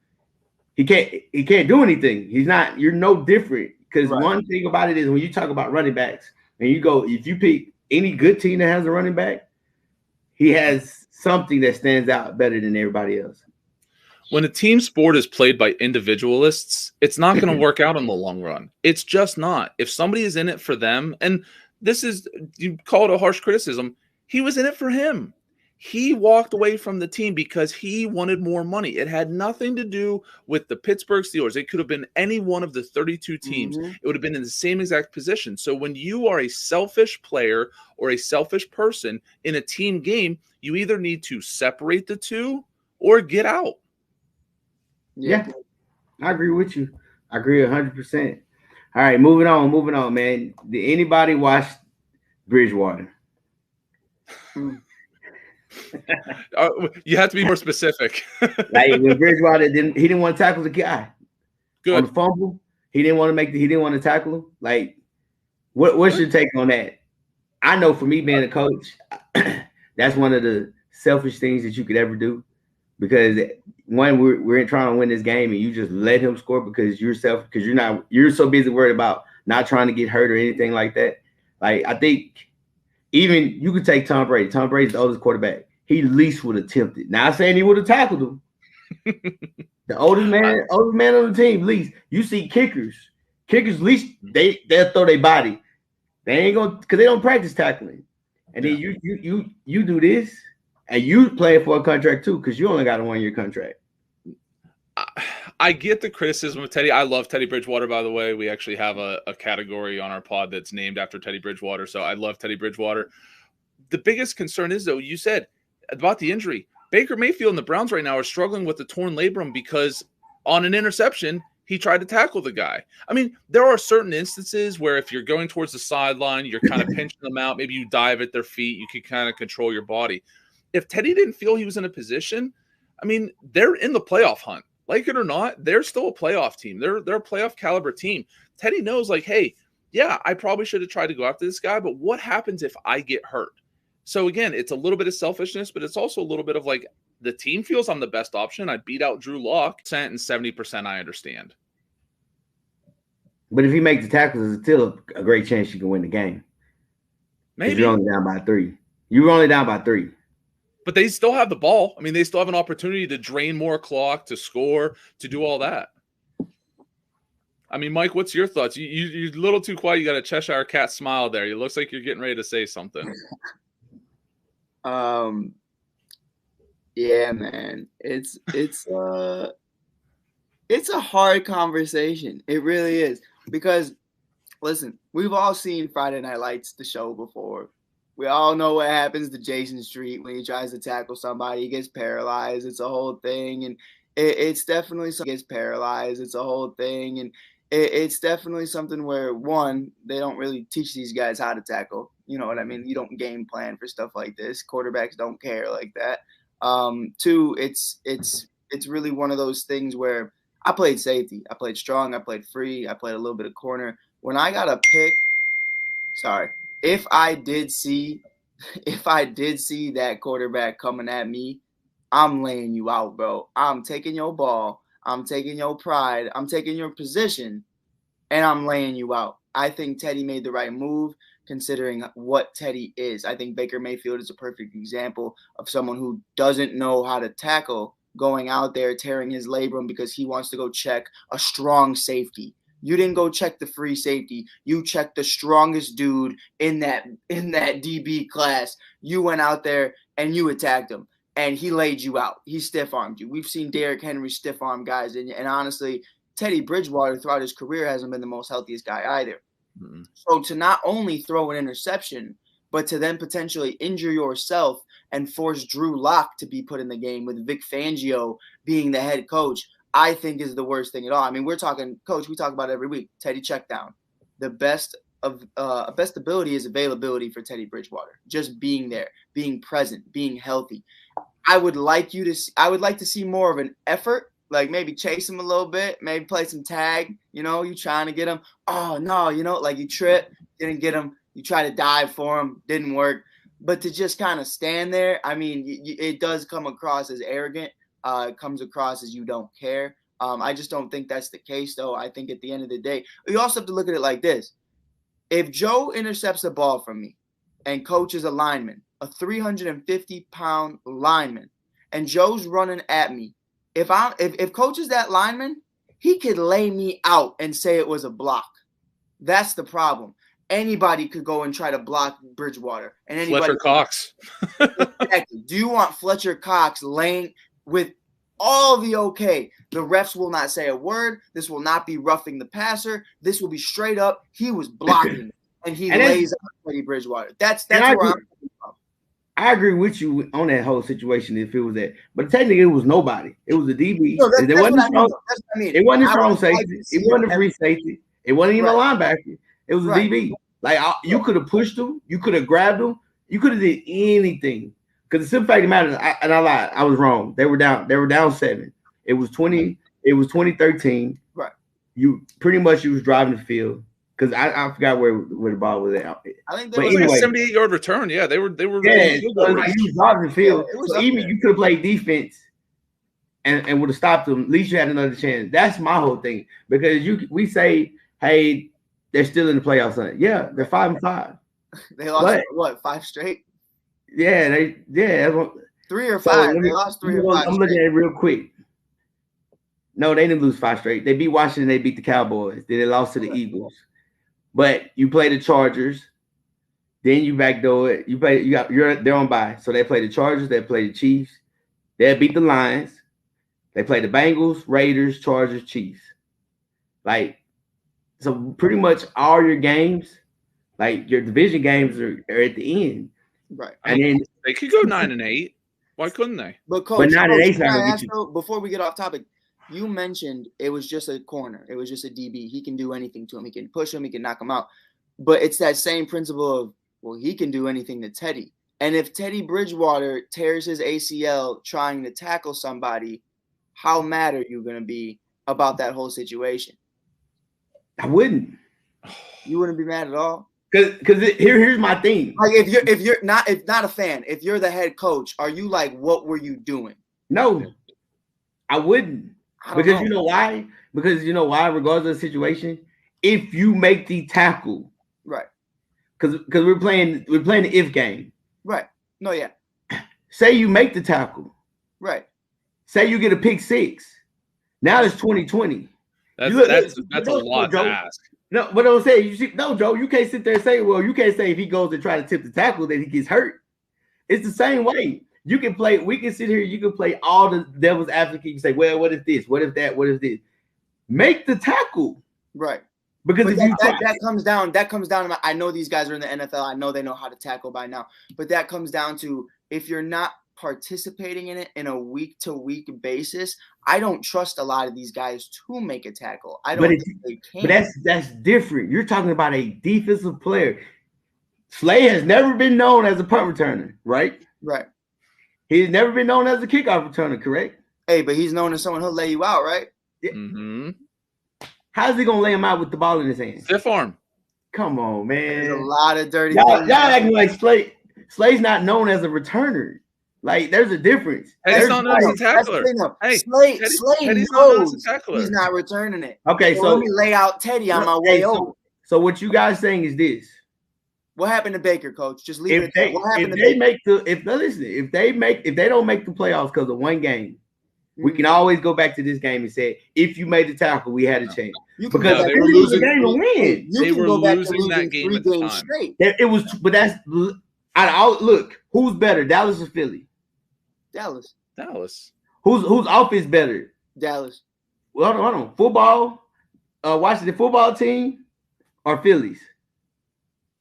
He can't do anything. You're no different. Because one thing about it is when you talk about running backs and you go, if you pick any good team that has a running back, he has something that stands out better than everybody else. When a team sport is played by individualists, it's not going to work out in the long run. It's just not. If somebody is in it for them, and this is, you call it a harsh criticism, he was in it for him. He walked away from the team because he wanted more money. It had nothing to do with the Pittsburgh Steelers. It could have been any one of the 32 teams. Mm-hmm. It would have been in the same exact position. So when you are a selfish player or a selfish person in a team game, you either need to separate the two or get out. Yeah, I agree with you. I agree 100%. All right, moving on, man. Did anybody watch Bridgewater? You have to be more specific. Like when Bridgewater didn't want to tackle the guy. Good. On the fumble, he didn't want to tackle him. Like What's your take on that? I know for me being a coach, that's one of the selfish things that you could ever do, because when we're trying to win this game and you just let him score because you're so busy worried about not trying to get hurt or anything like that. Like, I think even you could take Tom Brady. Tom Brady's the oldest quarterback. He at least would have attempted. Not saying he would have tackled him. The oldest man on the team, at least. You see kickers. Kickers, at least they'll throw their body. They ain't gonna, because they don't practice tackling. And then you do this, and you playing for a contract too, because you only got a 1-year contract. I get the criticism of Teddy. I love Teddy Bridgewater, by the way. We actually have a category on our pod that's named after Teddy Bridgewater. So I love Teddy Bridgewater. The biggest concern is, though, you said about the injury. Baker Mayfield and the Browns right now are struggling with the torn labrum because on an interception, he tried to tackle the guy. I mean, there are certain instances where if you're going towards the sideline, you're kind of pinching them out. Maybe you dive at their feet. You can kind of control your body. If Teddy didn't feel he was in a position, I mean, they're in the playoff hunt. Like it or not, they're still a playoff team. They're a playoff caliber team. Teddy knows, like, hey, yeah, I probably should have tried to go after this guy, but what happens if I get hurt? So again, it's a little bit of selfishness, but it's also a little bit of like, the team feels I'm the best option. I beat out Drew Lock. And 70% I understand. But if he makes the tackles, it's still a great chance you can win the game. Maybe. You're only down by 3. You were only down by 3. But they still have the ball. I mean, they still have an opportunity to drain more clock, to score, to do all that. I mean, Mike, what's your thoughts? You're a little too quiet. You got a Cheshire cat smile there. It looks like you're getting ready to say something. Yeah, man. It's a hard conversation. It really is. Because, listen, we've all seen Friday Night Lights, the show, before. We all know what happens to Jason Street when he tries to tackle somebody. He gets paralyzed. It's a whole thing. And it's definitely something. Gets paralyzed. It's a whole thing. And it's definitely something where, one, they don't really teach these guys how to tackle. You know what I mean? You don't game plan for stuff like this. Quarterbacks don't care like that. 2, it's really one of those things where I played safety. I played strong. I played free. I played a little bit of corner. When I got a pick, if I did see that quarterback coming at me, I'm laying you out, bro. I'm taking your ball. I'm taking your pride. I'm taking your position, and I'm laying you out. I think Teddy made the right move considering what Teddy is. I think Baker Mayfield is a perfect example of someone who doesn't know how to tackle, going out there tearing his labrum because he wants to go check a strong safety. You didn't go check the free safety. You checked the strongest dude in that DB class. You went out there and you attacked him, and he laid you out. He stiff-armed you. We've seen Derrick Henry stiff-arm guys, and honestly, Teddy Bridgewater throughout his career hasn't been the most healthiest guy either. Mm-hmm. So to not only throw an interception, but to then potentially injure yourself and force Drew Lock to be put in the game with Vic Fangio being the head coach, I think is the worst thing at all. I mean, we talk about it every week. Teddy check down. The best ability is availability for Teddy Bridgewater. Just being there, being present, being healthy. I would like to see more of an effort, like maybe chase him a little bit, maybe play some tag. You know, you trying to get him. Oh no, like you trip, didn't get him. You try to dive for him, didn't work. But to just kind of stand there, I mean, it does come across as arrogant. It comes across as you don't care. I just don't think that's the case, though. I think at the end of the day, you also have to look at it like this. If Joe intercepts a ball from me and coach is a lineman, a 350-pound lineman, and Joe's running at me, if coach is that lineman, he could lay me out and say it was a block. That's the problem. Anybody could go and try to block Bridgewater. And anybody Fletcher Cox. Exactly. Do you want Fletcher Cox laying with all the okay? The refs will not say a word. This will not be roughing the passer. This will be straight up. He was blocking, and he lays out Teddy Bridgewater. That's where I'm coming from. I agree with you on that whole situation if it was that. But technically, it was nobody. It was a DB. No, it wasn't It wasn't a strong safety. It wasn't a free safety. It wasn't even a linebacker. It was a DB. Like, you could have pushed him. You could have grabbed him. You could have did anything. Because the simple fact of the matter, and I lied. I was wrong. They were down 7. It was 20. It was 2013. Right. You was driving the field. because I forgot where the ball was at. I think it was like a 78-yard return. Yeah, they were. Yeah, so like he was dodging the field. Yeah, so even you could have played defense and would have stopped them. At least you had another chance. That's my whole thing. Because we say, hey, they're still in the playoffs. Yeah, they're 5-5. They lost what, 5 straight? Yeah, 3 or 5. They lost 3 or 5. I'm looking at it real quick. No, they didn't lose 5 straight. They beat Washington. They beat the Cowboys. Then they lost to the Eagles. But you play the Chargers. Then you backdoor it. They're on bye. So they play the Chargers. They play the Chiefs. They beat the Lions. They play the Bengals, Raiders, Chargers, Chiefs. Like, so pretty much all your games, like your division games, are at the end. Right. And then they could go 9-8. Why couldn't they? But Coach, 9-8 before we get off topic, you mentioned it was just a corner. It was just a DB. He can do anything to him. He can push him. He can knock him out. But it's that same principle of, well, he can do anything to Teddy. And if Teddy Bridgewater tears his ACL trying to tackle somebody, how mad are you going to be about that whole situation? I wouldn't. You wouldn't be mad at all? Because here's my thing. Like if you're not a fan, if you're the head coach, are you like, what were you doing? No, I wouldn't. Because you know why? Because you know why, regardless of the situation, if you make the tackle. Right. Because we're playing the if game. Right. No, yeah. Say you make the tackle. Right. Say you get a pick 6. Now it's 2020. That's a lot to ask. No, but I'm saying, Joe, you can't sit there and say, well, you can't say if he goes to try to tip the tackle that he gets hurt. It's the same way. You can play, we can sit here, you can play all the devil's advocate. You can say, well, what if this? What if that? What if this? Make the tackle. Right. Because if that comes down to, I know these guys are in the NFL. I know they know how to tackle by now. But that comes down to, if you're not participating in it in a week-to-week basis, I don't trust a lot of these guys to make a tackle. I don't think they can. But that's different. You're talking about a defensive player. Slay has never been known as a punt returner, right? Right. He's never been known as a kickoff returner, correct? Hey, but he's known as someone who'll lay you out, right? Yeah. Mm-hmm. How's he gonna lay him out with the ball in his hand? Stiff arm. Come on, man. There's a lot of dirty y'all things. acting like Slay. Slay's not known as a returner. Like, there's a difference. He's not known as a tackler. Hey, Slay knows he's not returning it. Okay, so let me lay out Teddy on my way over. So what you guys saying is this. What happened to Baker, Coach? Just leave it. If they don't make the playoffs because of one game, we can always go back to this game and say, if you made the tackle, we had a chance. Because they were losing the game to win. They were losing that game at the time. It was, but that's look. Who's better, Dallas or Philly? Dallas. Whose offense better? Dallas. Well, hold on. Football, Washington football team or Phillies?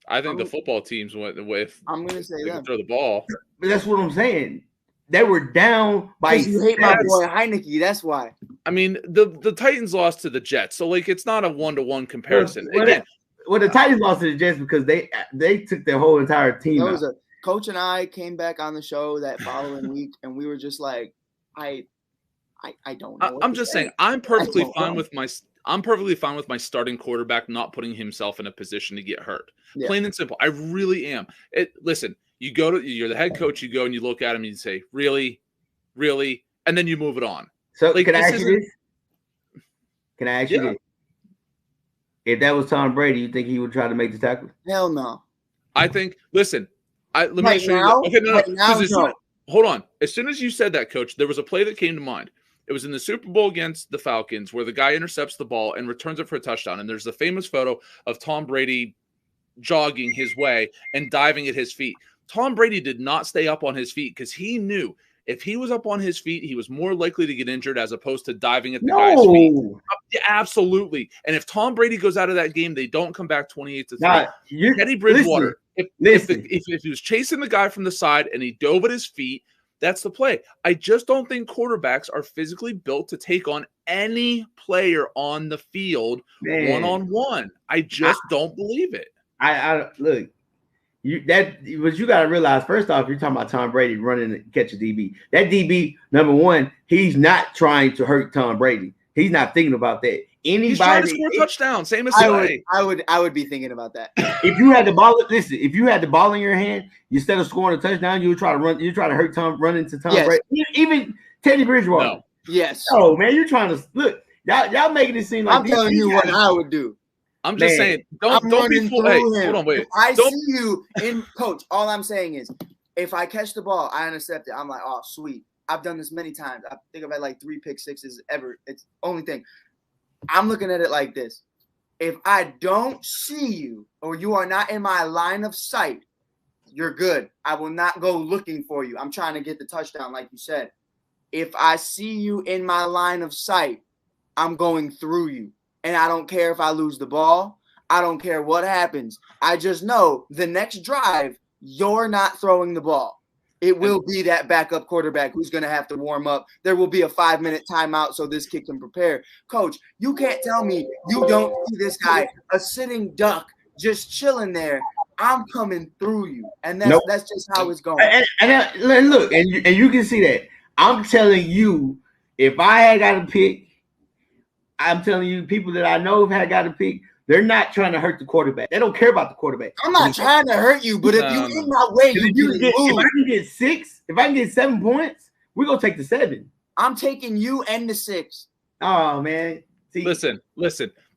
I think the football teams went with. I'm going to say that. Throw the ball. But that's what I'm saying. They were down by. You hate my boy Heineke. That's why. I mean, the Titans lost to the Jets, so like it's not a 1-to-1 comparison. Well, the Titans lost to the Jets because they took their whole entire team out. Coach and I came back on the show that following week, and we were just like, I don't know. I'm just saying, I'm perfectly fine with my starting quarterback not putting himself in a position to get hurt. Yeah. Plain and simple. I really am. Listen, you're the head coach. You go and you look at him and you say, really, and then you move it on. So can I ask you this? Can I ask you this? If that was Tom Brady, you think he would try to make the tackle? Hell no. I think. Listen. Let me show you. Okay, no. Hold on. As soon as you said that, Coach, there was a play that came to mind. It was in the Super Bowl against the Falcons where the guy intercepts the ball and returns it for a touchdown. And there's the famous photo of Tom Brady jogging his way and diving at his feet. Tom Brady did not stay up on his feet because he knew if he was up on his feet, he was more likely to get injured as opposed to diving at the guy's feet. Yeah, absolutely. And if Tom Brady goes out of that game, they don't come back 28-3. Teddy Bridgewater, if he was chasing the guy from the side and he dove at his feet, that's the play. I just don't think quarterbacks are physically built to take on any player on the field one-on-one. I just don't believe it. I look. What you got to realize, first off, you're talking about Tom Brady running and catch a DB. That DB, number one, he's not trying to hurt Tom Brady. He's not thinking about that. He's trying to score a touchdown, same as Slay. I would be thinking about that. If you had the ball, listen. If you had the ball in your hand, instead of scoring a touchdown, you would try to run. You try to hurt Tom, run into Tom Brady. Even Teddy Bridgewater. No. Yes. Oh man, you're trying to look. Y'all making it seem like I'm telling you what I would do. I'm just saying, don't be fooled. Hey, hold on, wait. If I see you in coach, all I'm saying is, if I catch the ball, I intercept it. I'm like, oh, sweet. I've done this many times. I think I've had like 3 pick sixes ever. It's the only thing. I'm looking at it like this. If I don't see you or you are not in my line of sight, you're good. I will not go looking for you. I'm trying to get the touchdown, like you said. If I see you in my line of sight, I'm going through you. And I don't care if I lose the ball. I don't care what happens. I just know the next drive, you're not throwing the ball. It will be that backup quarterback who's going to have to warm up. There will be a 5-minute timeout so this kid can prepare. Coach, you can't tell me you don't see this guy, a sitting duck, just chilling there. I'm coming through you. And that's just how it's going. And look, and you can see that. I'm telling you, if I had got a pick, I'm telling you, people that I know have got a pick, they're not trying to hurt the quarterback. They don't care about the quarterback. I'm not trying to hurt you, but if you in my way, if I can get 6, if I can get 7 points, we're gonna take the 7. I'm taking you and the 6. Oh man. See, listen.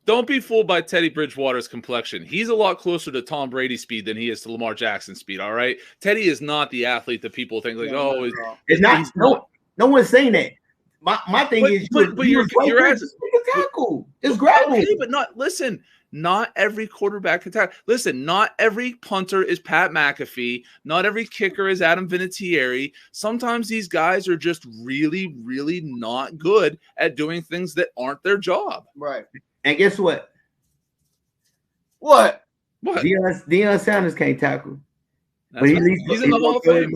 Don't be fooled by Teddy Bridgewater's complexion. He's a lot closer to Tom Brady's speed than he is to Lamar Jackson's speed. All right. Teddy is not the athlete that people think like, it's not. No one's saying that. My thing is, but you're asking a tackle. Just grab him. But not every quarterback can tackle. Listen, not every punter is Pat McAfee. Not every kicker is Adam Vinatieri. Sometimes these guys are just really, really not good at doing things that aren't their job. Right. And guess what? What? Deion Sanders can't tackle. But he's in the Hall of Fame.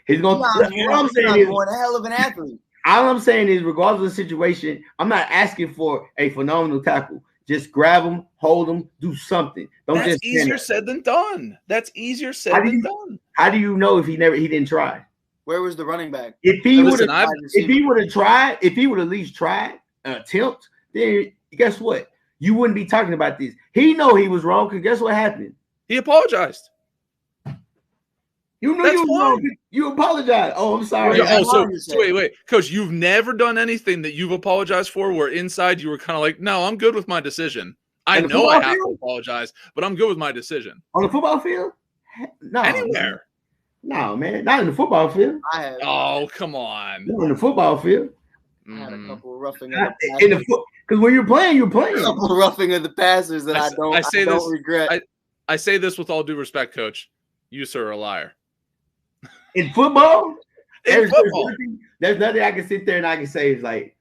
He's going to. I'm saying he's one hell of an athlete. All I'm saying is, regardless of the situation, I'm not asking for a phenomenal tackle. Just grab them, hold them, do something. That's easier said than done. That's easier said than done. How do you know if he didn't try? Where was the running back? If he would at least tried, attempt, then guess what? You wouldn't be talking about this. He know he was wrong because guess what happened? He apologized. You knew you were wrong. You apologize. Oh, I'm sorry. So wait, Coach, you've never done anything that you've apologized for where inside you were kind of like, no, I'm good with my decision. I know I have to apologize, but I'm good with my decision. On the football field? No. Anywhere. No, man. Not in the football field. I have. Oh, come on. Not in the football field. I had a couple of roughing because when you're playing, you're playing. A couple of roughing of the passers that I don't regret. I say this with all due respect, Coach. You, sir, are a liar. In football, there's nothing I can sit there and I can say is like,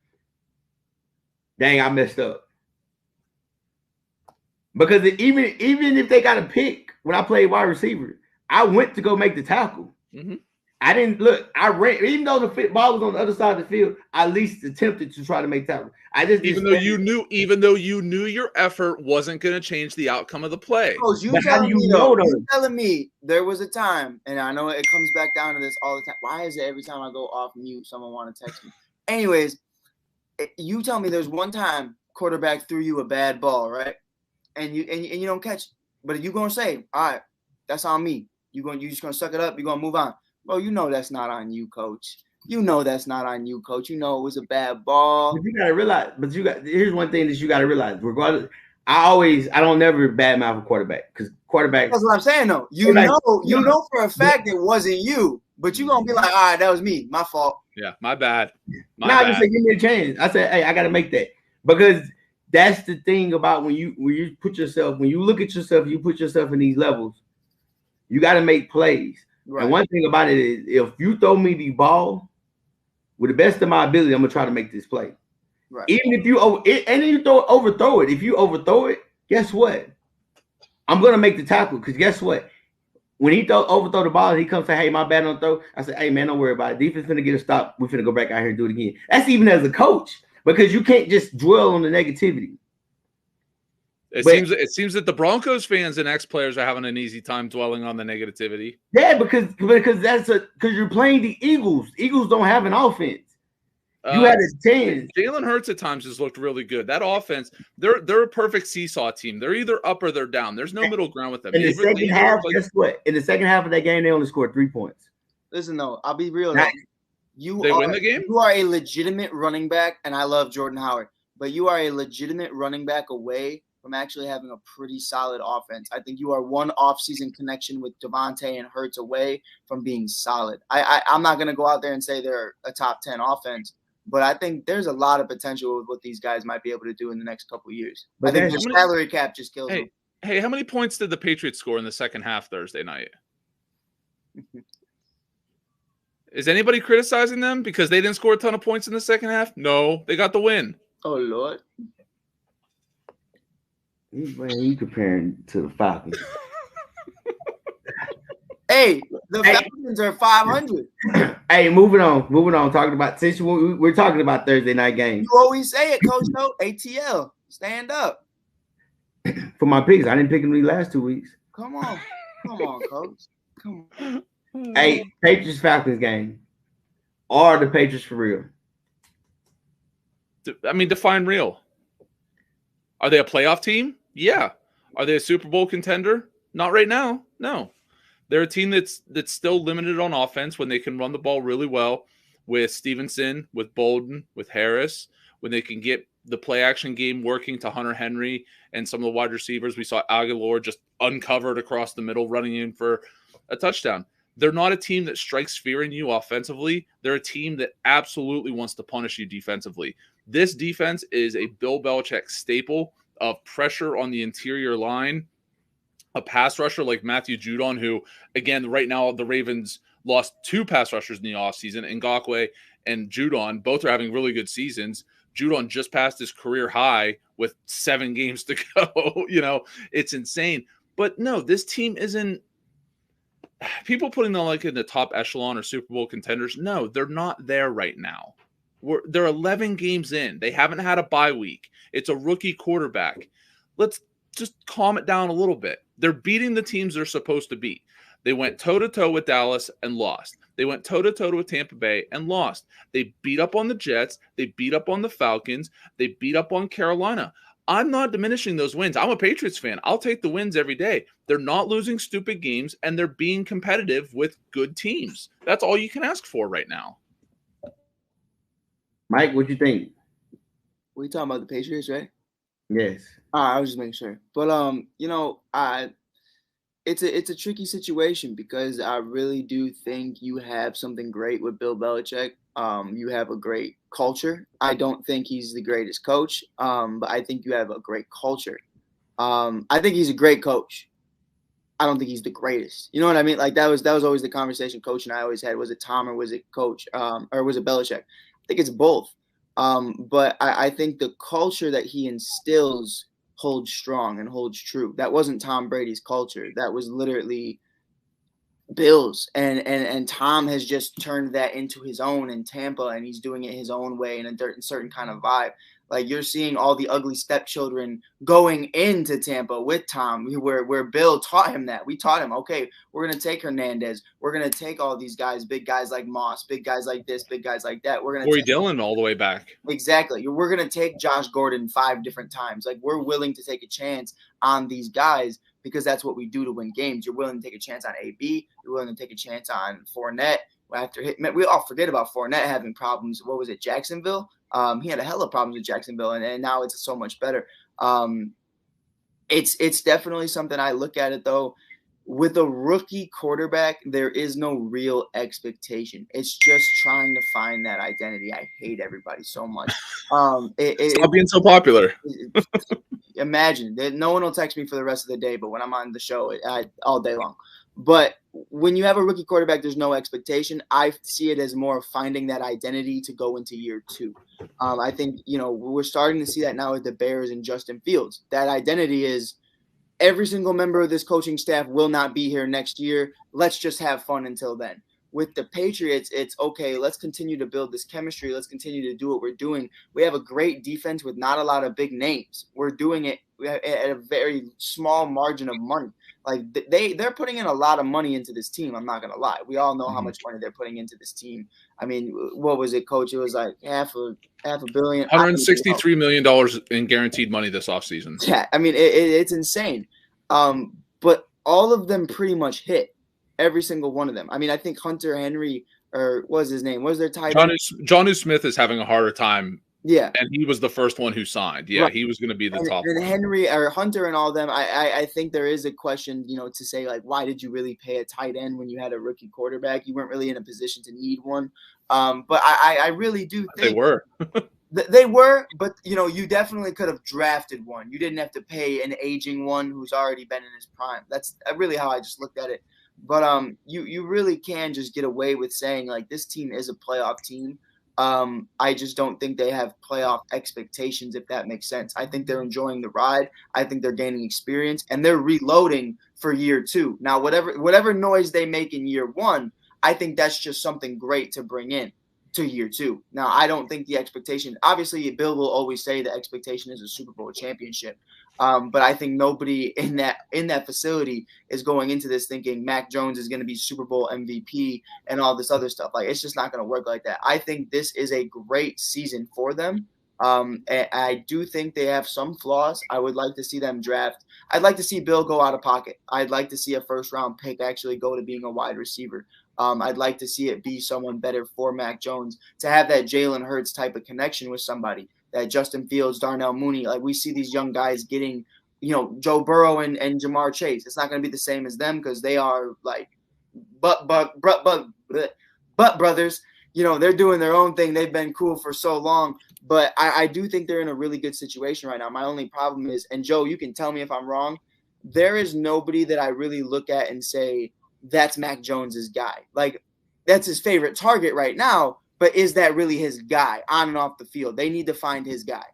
dang, I messed up. Because even if they got a pick when I played wide receiver, I went to go make the tackle. Mm-hmm. I didn't look. I ran, even though the ball was on the other side of the field. I at least attempted to try to make tackle. Even though you knew your effort wasn't going to change the outcome of the play. You telling me there was a time, and I know it comes back down to this all the time. Why is it every time I go off mute, someone want to text me? Anyways, you tell me there's one time quarterback threw you a bad ball, right? And you don't catch it. But are you gonna say, all right, that's on me? You just gonna suck it up? You gonna move on? Bro, you know that's not on you, Coach. You know that's not on you, Coach. You know it was a bad ball. But you gotta realize. Here's one thing that you gotta realize. Regardless, I don't never badmouth a quarterback because quarterback. That's what I'm saying, though. You know for a fact it wasn't you, but you gonna be like, all right, that was me, my fault. Yeah, my bad. I just say give me a chance. I said, hey, I gotta make that because that's the thing about when you look at yourself, you put yourself in these levels. You got to make plays. Right. And one thing about it is, if you throw me the ball with the best of my ability, I'm gonna try to make this play. Right. Even if you overthrow it. If you overthrow it, guess what? I'm gonna make the tackle because guess what? When he overthrow the ball, he comes say, "Hey, my bad on throw." I said, "Hey, man, don't worry about it. Defense finna get a stop. We finna go back out here and do it again." That's even as a coach because you can't just dwell on the negativity. It seems that the Broncos fans and ex-players are having an easy time dwelling on the negativity. Yeah, because you're playing the Eagles. Eagles don't have an offense. You had a 10. Jalen Hurts at times has looked really good. That offense, they're a perfect seesaw team. They're either up or they're down. There's no middle ground with them. In the second half, guess what? In the second half of that game, they only scored 3 points. Listen, though, I'll be real. They win the game? You are a legitimate running back, and I love Jordan Howard, but you are a legitimate running back away from actually having a pretty solid offense. I think you are one offseason connection with Devontae and Hurts away from being solid. I'm not going to go out there and say they're a top 10 offense, but I think there's a lot of potential with what these guys might be able to do in the next couple of years. But I think the salary cap just kills them. Hey, how many points did the Patriots score in the second half Thursday night? Is anybody criticizing them because they didn't score a ton of points in the second half? No, they got the win. Oh, Lord. You comparing to the Falcons. Hey, the Falcons are 500. Hey, moving on. Talking about since we're talking about Thursday night games. You always say it, Coach. No, ATL, stand up. For my picks, I didn't pick them these last 2 weeks. Come on, Coach. Come on. Hey, Patriots Falcons game. Are the Patriots for real? I mean, define real. Are they a playoff team? Yeah. Are they a Super Bowl contender? Not right now. No. They're a team that's still limited on offense when they can run the ball really well with Stevenson, with Bolden, with Harris, when they can get the play action game working to Hunter Henry and some of the wide receivers. We saw Aguilar just uncovered across the middle running in for a touchdown. They're not a team that strikes fear in you offensively. They're a team that absolutely wants to punish you defensively. This defense is a Bill Belichick staple of pressure on the interior line, a pass rusher like Matthew Judon, who, again, right now the Ravens lost 2 pass rushers in the offseason. Ngakoue and Judon both are having really good seasons. Judon just passed his career high with 7 games to go. It's insane. But no, this team isn't – people putting them like in the top echelon or Super Bowl contenders, no, they're not there right now. They're 11 games in. They haven't had a bye week. It's a rookie quarterback. Let's just calm it down a little bit. They're beating the teams they're supposed to beat. They went toe-to-toe with Dallas and lost. They went toe-to-toe with Tampa Bay and lost. They beat up on the Jets. They beat up on the Falcons. They beat up on Carolina. I'm not diminishing those wins. I'm a Patriots fan. I'll take the wins every day. They're not losing stupid games, and they're being competitive with good teams. That's all you can ask for right now. Mike, what you think? We talking about the Patriots, right? Yes. I was just making sure. But it's a tricky situation because I really do think you have something great with Bill Belichick. You have a great culture. I don't think he's the greatest coach, but I think you have a great culture. I think he's a great coach. I don't think he's the greatest. You know what I mean? Like that was always the conversation Coach and I always had. Was it Tom or was it Coach or was it Belichick? I think it's both. But I think the culture that he instills holds strong and holds true. That wasn't Tom Brady's culture. That was literally Bill's. And Tom has just turned that into his own in Tampa, and he's doing it his own way in a certain kind of vibe. Like you're seeing all the ugly stepchildren going into Tampa with Tom, where Bill taught him that. We taught him, okay, we're going to take Hernandez. We're going to take all these guys, big guys like Moss, big guys like this, big guys like that. We're going to Corey Dillon all the way back. Exactly. We're going to take Josh Gordon 5 different times. Like we're willing to take a chance on these guys because that's what we do to win games. You're willing to take a chance on AB. You're willing to take a chance on Fournette. We all forget about Fournette having problems. What was it, Jacksonville? He had a hell of problems with Jacksonville, and now it's so much better. It's definitely something I look at it, though. With a rookie quarterback, there is no real expectation. It's just trying to find that identity. I hate everybody so much. Stop being so popular. Imagine that no one will text me for the rest of the day, but when I'm on the show, all day long. But when you have a rookie quarterback, there's no expectation. I see it as more of finding that identity to go into year 2. I think, we're starting to see that now with the Bears and Justin Fields. That identity is every single member of this coaching staff will not be here next year. Let's just have fun until then. With the Patriots, it's okay, let's continue to build this chemistry. Let's continue to do what we're doing. We have a great defense with not a lot of big names. We're doing it at a very small margin of money. Like they're putting in a lot of money into this team. I'm not gonna lie. We all know how much money they're putting into this team. I mean, what was it, Coach? It was like half a billion. $163 million in guaranteed money this offseason. Yeah, I mean it's insane. But all of them pretty much hit, every single one of them. I mean, I think Hunter Henry, or what was his name? What was their title? Jonnu Smith is having a harder time. Yeah, and he was the first one who signed. Yeah, right. He was going to be the top. And Henry or Hunter and all of them, I think there is a question, to say like, why did you really pay a tight end when you had a rookie quarterback? You weren't really in a position to need one. But I really do think they were. They were, but you definitely could have drafted one. You didn't have to pay an aging one who's already been in his prime. That's really how I just looked at it. But you really can just get away with saying like this team is a playoff team. I just don't think they have playoff expectations, if that makes sense. I think they're enjoying the ride. I think they're gaining experience, and they're reloading for year 2. Now, whatever noise they make in year 1, I think that's just something great to bring in to year 2. Now, I don't think the expectation – obviously, Bill will always say the expectation is a Super Bowl championship. But I think nobody in that facility is going into this thinking Mac Jones is going to be Super Bowl MVP and all this other stuff. Like, it's just not going to work like that. I think this is a great season for them. And I do think they have some flaws. I would like to see them draft. I'd like to see Bill go out of pocket. I'd like to see a first-round pick actually go to being a wide receiver. I'd like to see it be someone better for Mac Jones, to have that Jalen Hurts type of connection with somebody. That Justin Fields, Darnell Mooney, like we see these young guys getting, Joe Burrow and Jamar Chase. It's not going to be the same as them because they are like butt brothers. They're doing their own thing. They've been cool for so long. But I do think they're in a really good situation right now. My only problem is, and Joe, you can tell me if I'm wrong, there is nobody that I really look at and say, that's Mac Jones's guy. Like, that's his favorite target right now. But is that really his guy on and off the field? They need to find his guy.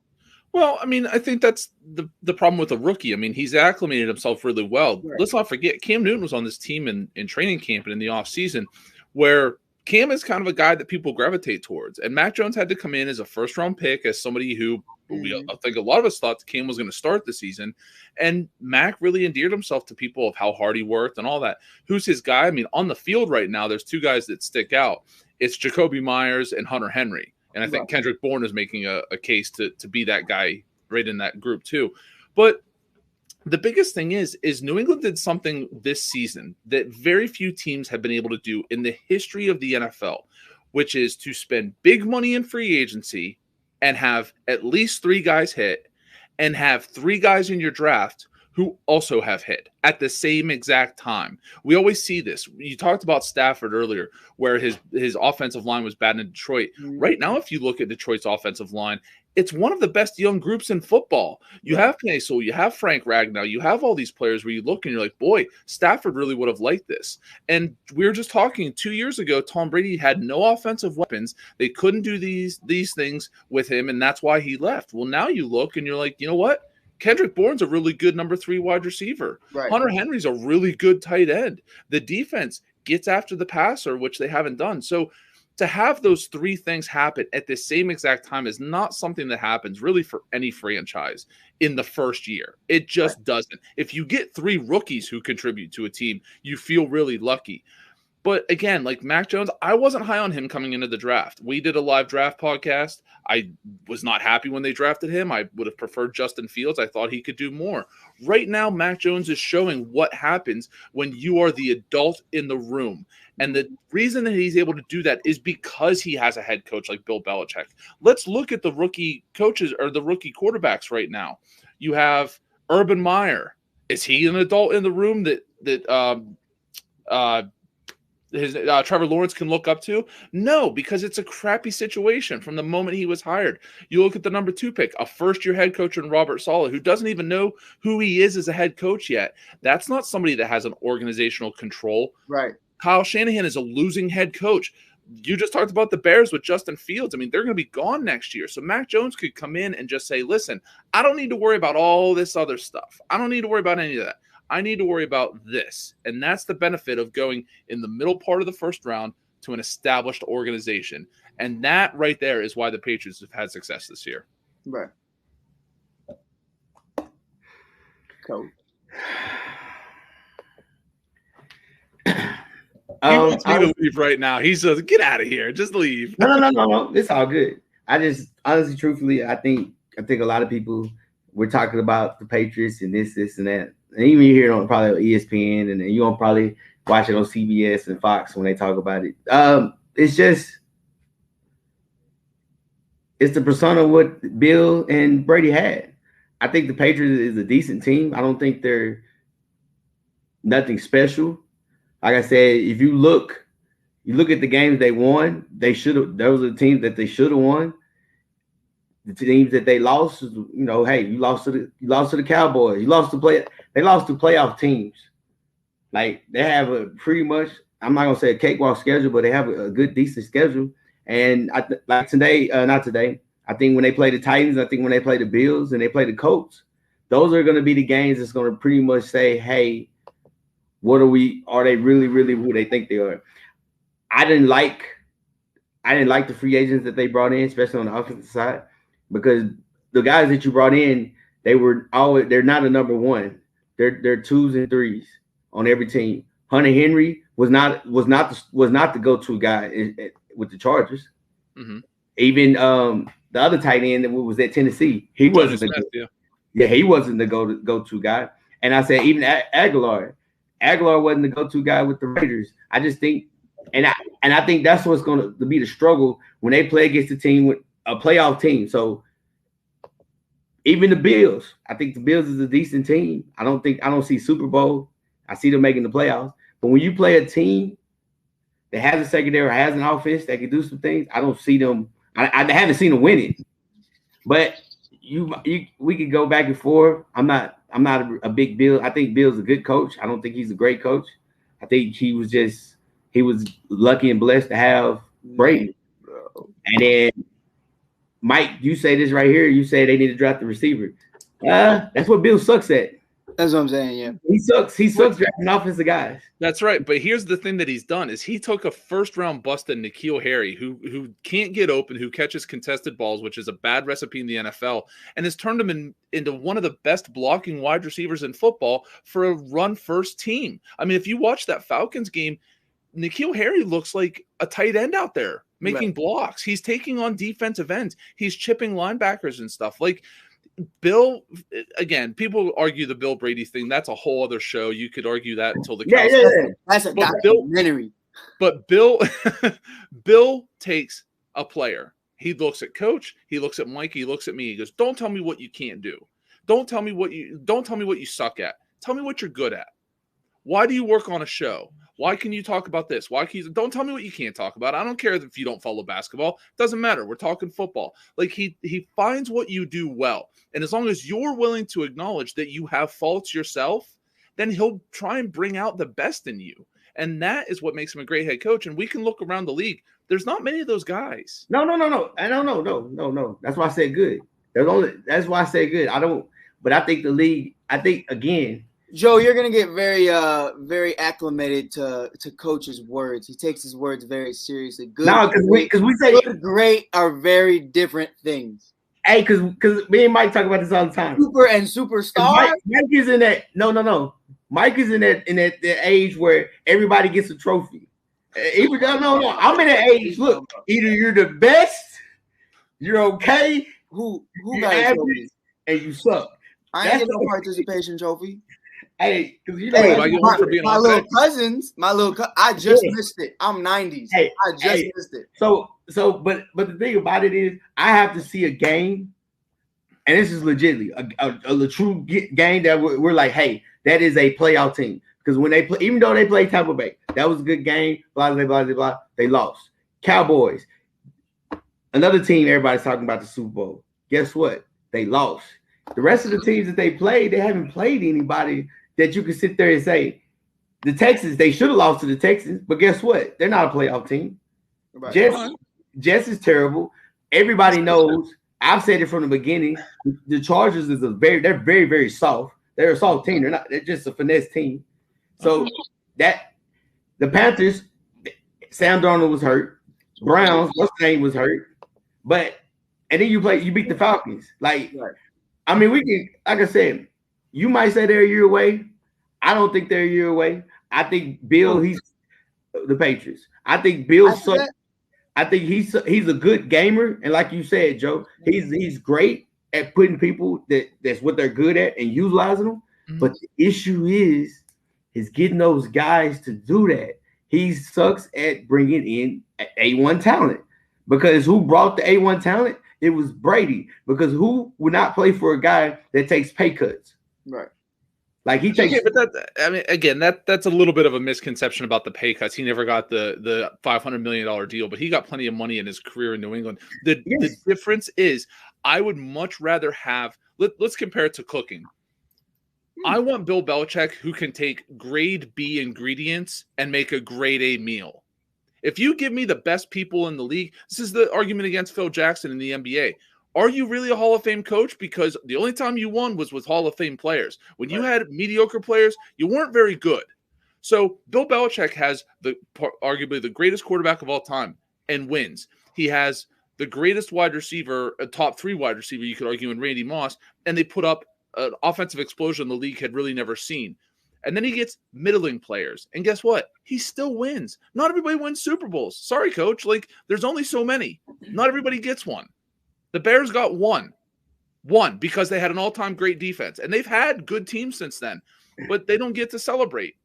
Well, I mean, I think that's the problem with a rookie. I mean, he's acclimated himself really well. Right. Let's not forget, Cam Newton was on this team in training camp and in the offseason, where Cam is kind of a guy that people gravitate towards. And Mac Jones had to come in as a first-round pick, as somebody who I think a lot of us thought Cam was going to start the season. And Mac really endeared himself to people of how hard he worked and all that. Who's his guy? I mean, on the field right now, there's 2 guys that stick out. It's Jacoby Myers and Hunter Henry. And I think Kendrick Bourne is making a case to be that guy right in that group too. But the biggest thing is New England did something this season that very few teams have been able to do in the history of the NFL, which is to spend big money in free agency and have at least 3 guys hit and have 3 guys in your draft who also have hit at the same exact time. We always see this. You talked about Stafford earlier, where his offensive line was bad in Detroit. Right now, if you look at Detroit's offensive line, it's one of the best young groups in football. You have Penei Sewell, you have Frank Ragnow, you have all these players where you look and you're like, boy, Stafford really would have liked this. And we were just talking 2 years ago, Tom Brady had no offensive weapons. They couldn't do these things with him, and that's why he left. Well, now you look and you're like, you know what? Kendrick Bourne's a really good number 3 wide receiver. Right. Hunter Henry's a really good tight end. The defense gets after the passer, which they haven't done. So to have those 3 things happen at the same exact time is not something that happens really for any franchise in the first year. It just doesn't. If you get 3 rookies who contribute to a team, you feel really lucky. But again, like Mac Jones, I wasn't high on him coming into the draft. We did a live draft podcast. I was not happy when they drafted him. I would have preferred Justin Fields. I thought he could do more. Right now, Mac Jones is showing what happens when you are the adult in the room. And the reason that he's able to do that is because he has a head coach like Bill Belichick. Let's look at the rookie coaches or the rookie quarterbacks right now. You have Urban Meyer. Is he an adult in the room that Trevor Lawrence can look up to? No, because it's a crappy situation from the moment he was hired. You look at the number 2 pick, a first-year head coach in Robert Saleh, who doesn't even know who he is as a head coach yet. That's not somebody that has an organizational control. Right. Kyle Shanahan is a losing head coach. You just talked about the Bears with Justin Fields. I mean, they're going to be gone next year. So Mac Jones could come in and just say, listen, I don't need to worry about all this other stuff. I don't need to worry about any of that. I need to worry about this. And that's the benefit of going in the middle part of the first round to an established organization. And that right there is why the Patriots have had success this year. Right. Coach. He wants me to leave right now. He says, "Get out of here. Just leave." No. It's all good. I just honestly, truthfully, I think a lot of people we're talking about the Patriots and this, and that. And even you hear it on probably ESPN, and then you don't probably watch it on CBS and Fox when they talk about it. It's the persona of what Bill and Brady had. I think the Patriots is a decent team. I don't think they're nothing special. Like I said, if you look at the games they won, those are the teams that they should have won. The teams that they lost, hey, you lost to the Cowboys. They lost to playoff teams. Like they have a pretty much, I'm not gonna say a cakewalk schedule, but they have a good, decent schedule. And not today. I think when they play the Titans, I think when they play the Bills and they play the Colts, those are going to be the games that's going to pretty much say, hey, are they really, really who they think they are? I didn't like the free agents that they brought in, especially on the offensive side, because the guys that you brought in, they're not a number one. They're twos and threes on every team. Hunter Henry was not the go-to guy with the Chargers. Mm-hmm. Even the other tight end that was at Tennessee, he wasn't he wasn't the go-to guy. And I said even Aguilar wasn't the go-to guy with the Raiders. I just think, and I think that's what's going to be the struggle when they play against a team with a playoff team. So even the Bills, I think the Bills is a decent team. I don't see Super Bowl. I see them making the playoffs. But when you play a team that has a secondary, has an offense that can do some things, I don't see them. I haven't seen them win it. But we could go back and forth. I'm not a big Bill. I think Bill's a good coach. I don't think he's a great coach. I think he was lucky and blessed to have Brady. And then Mike, you say this right here. You say they need to draft the receiver. That's what Bill sucks at. That's what I'm saying, yeah. He sucks drafting offensive guys. That's right. But here's the thing that he's done is he took a first-round bust in N'Keal Harry, who can't get open, who catches contested balls, which is a bad recipe in the NFL, and has turned him into one of the best blocking wide receivers in football for a run-first team. I mean, if you watch that Falcons game, N'Keal Harry looks like a tight end out there making blocks. He's taking on defensive ends. He's chipping linebackers and stuff. Like, Bill, again, people argue the Bill Brady thing. That's a whole other show. You could argue that until the cows. Yeah. That's a documentary. But Bill takes a player. He looks at coach. He looks at Mike. He looks at me. He goes, "Don't tell me what you can't do. Don't tell me what you suck at. Tell me what you're good at. Why do you work on a show? Why can you talk about this? Don't tell me what you can't talk about. I don't care if you don't follow basketball. It doesn't matter. We're talking football." Like he finds what you do well. And as long as you're willing to acknowledge that you have faults yourself, then he'll try and bring out the best in you. And that is what makes him a great head coach. And we can look around the league. There's not many of those guys. No. I don't know. That's why I said good. That's why I say good. But I think the league, again, Joe, you're gonna get very, very acclimated to Coach's words. He takes his words very seriously. Good, because we say good, great are very different things. Hey, because me and Mike talk about this all the time. Super and superstar. Mike is in that. No. Mike is in that age where everybody gets a trophy. Even no. I'm in that age. Look, either you're the best, you're okay. Who got a trophy? And you suck. I ain't get no participation trophy. Hey, because my little cousins, I just missed it. I'm 90s. I just missed it. But the thing about it is, I have to see a game, and this is legitimately a true game that we're like, hey, that is a playoff team. Because when they play, even though they played Tampa Bay, that was a good game. Blah blah blah blah. They lost. Cowboys, another team everybody's talking about the Super Bowl. Guess what? They lost. The rest of the teams that they played, they haven't played anybody that you can sit there and say, the Texans, they should have lost to the Texans, but guess what? They're not a playoff team. Right. Jets is terrible. Everybody knows. I've said it from the beginning. The Chargers they're very, very soft. They're a soft team. They're just a finesse team. So that the Panthers, Sam Darnold was hurt. Browns, what's his name was hurt. And then you beat the Falcons. Like, I mean, we can, like I said, you might say they're a year away. I don't think they're a year away. I think Bill, he's the Patriots. I think Bill's such. I think he's a good gamer, and like you said, Joe, he's great at putting people that's what they're good at and utilizing them. Mm-hmm. But the issue is getting those guys to do that. He sucks at bringing in A1 talent, because who brought the A1 talent? It was Brady, because who would not play for a guy that takes pay cuts? Right. Like he takes. Okay, but that's a little bit of a misconception about the pay cuts. He never got the $500 million deal, but he got plenty of money in his career in New England. The difference is, I would much rather have. Let's compare it to cooking. I want Bill Belichick, who can take grade B ingredients and make a grade A meal. If you give me the best people in the league, this is the argument against Phil Jackson in the NBA. Are you really a Hall of Fame coach? Because the only time you won was with Hall of Fame players. When you had mediocre players, you weren't very good. So Bill Belichick has arguably the greatest quarterback of all time and wins. He has the greatest wide receiver, a top 3 wide receiver, you could argue, in Randy Moss, and they put up an offensive explosion the league had really never seen. And then he gets middling players. And guess what? He still wins. Not everybody wins Super Bowls. Sorry, coach. Like, there's only so many. Not everybody gets one. The Bears got one because they had an all-time great defense. And they've had good teams since then, but they don't get to celebrate.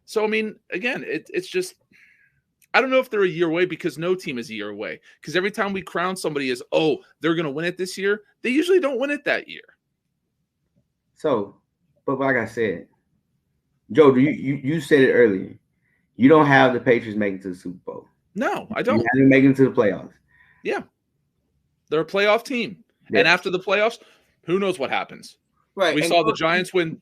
So, I mean, again, it's just – I don't know if they're a year away, because no team is a year away. Because every time we crown somebody as, oh, they're going to win it this year, they usually don't win it that year. So, but like I said, Joe, you said it earlier. You don't have the Patriots making it to the Super Bowl. No, I don't. You haven't making it to the playoffs. Yeah. They're a playoff team. Yeah. And after the playoffs, who knows what happens? Right. We saw the Giants win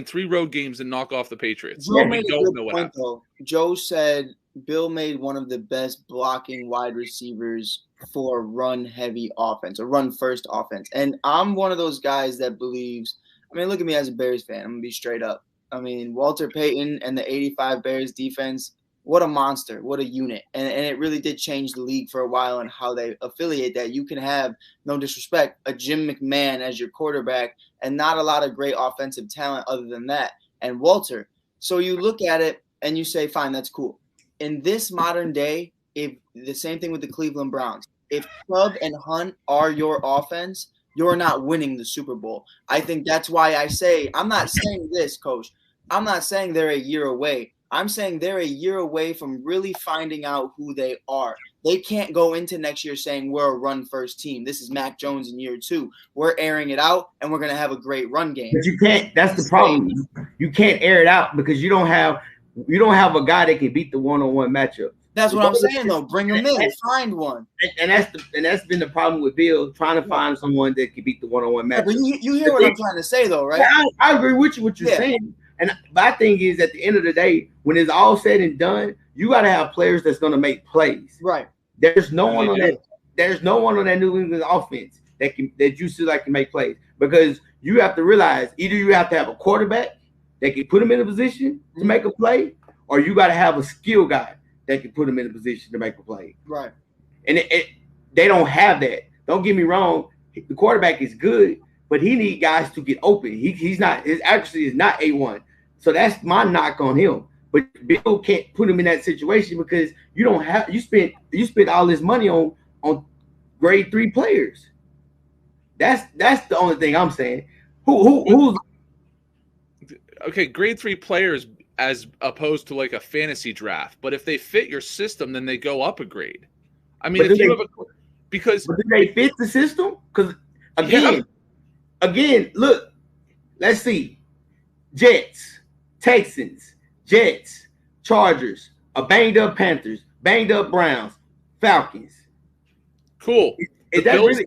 3 road games and knock off the Patriots. Joe made a good point, though. Joe said Bill made one of the best blocking wide receivers for a run-heavy offense, a run-first offense. And I'm one of those guys that believes – I mean, look at me as a Bears fan. I'm going to be straight up. I mean, Walter Payton and the 85 Bears defense, what a monster, what a unit. And it really did change the league for a while and how they affiliate that. You can have, no disrespect, a Jim McMahon as your quarterback and not a lot of great offensive talent other than that. And Walter. So you look at it and you say, fine, that's cool. In this modern day, if the same thing with the Cleveland Browns, if Chubb and Hunt are your offense, you're not winning the Super Bowl. I think that's why I say, I'm not saying this, Coach. I'm not saying they're a year away. I'm saying they're a year away from really finding out who they are. They can't go into next year saying we're a run-first team. This is Mac Jones in year 2. We're airing it out, and we're going to have a great run game. But you can't. That's the problem. You can't air it out because you don't have a guy that can beat the one-on-one matchup. That's what I'm saying, though. Bring them in. Find one. And that's been the problem with Bill, trying to find someone that can beat the one-on-one matchup. Yeah, but you hear what I'm trying to say, though, right? I agree with you what you're saying. And my thing is, at the end of the day, when it's all said and done, you got to have players that's going to make plays. Right. There's no one on that. There's no one on that New England offense that you see like can make plays, because you have to realize either you have to have a quarterback that can put him in a position to make a play, or you got to have a skill guy that can put him in a position to make a play. Right. And they don't have that. Don't get me wrong. The quarterback is good, but he needs guys to get open. He's not. His accuracy is not A1. So that's my knock on him. But Bill can't put him in that situation because you don't have. You spent all this money on grade 3 players. That's the only thing I'm saying. Who's okay? Grade 3 players as opposed to like a fantasy draft. But if they fit your system, then they go up a grade. I mean, if you have because do they fit the system? Because again, look, let's see, Jets, Texans, Jets, Chargers, a banged up Panthers, banged up Browns, Falcons. Cool. The Bills.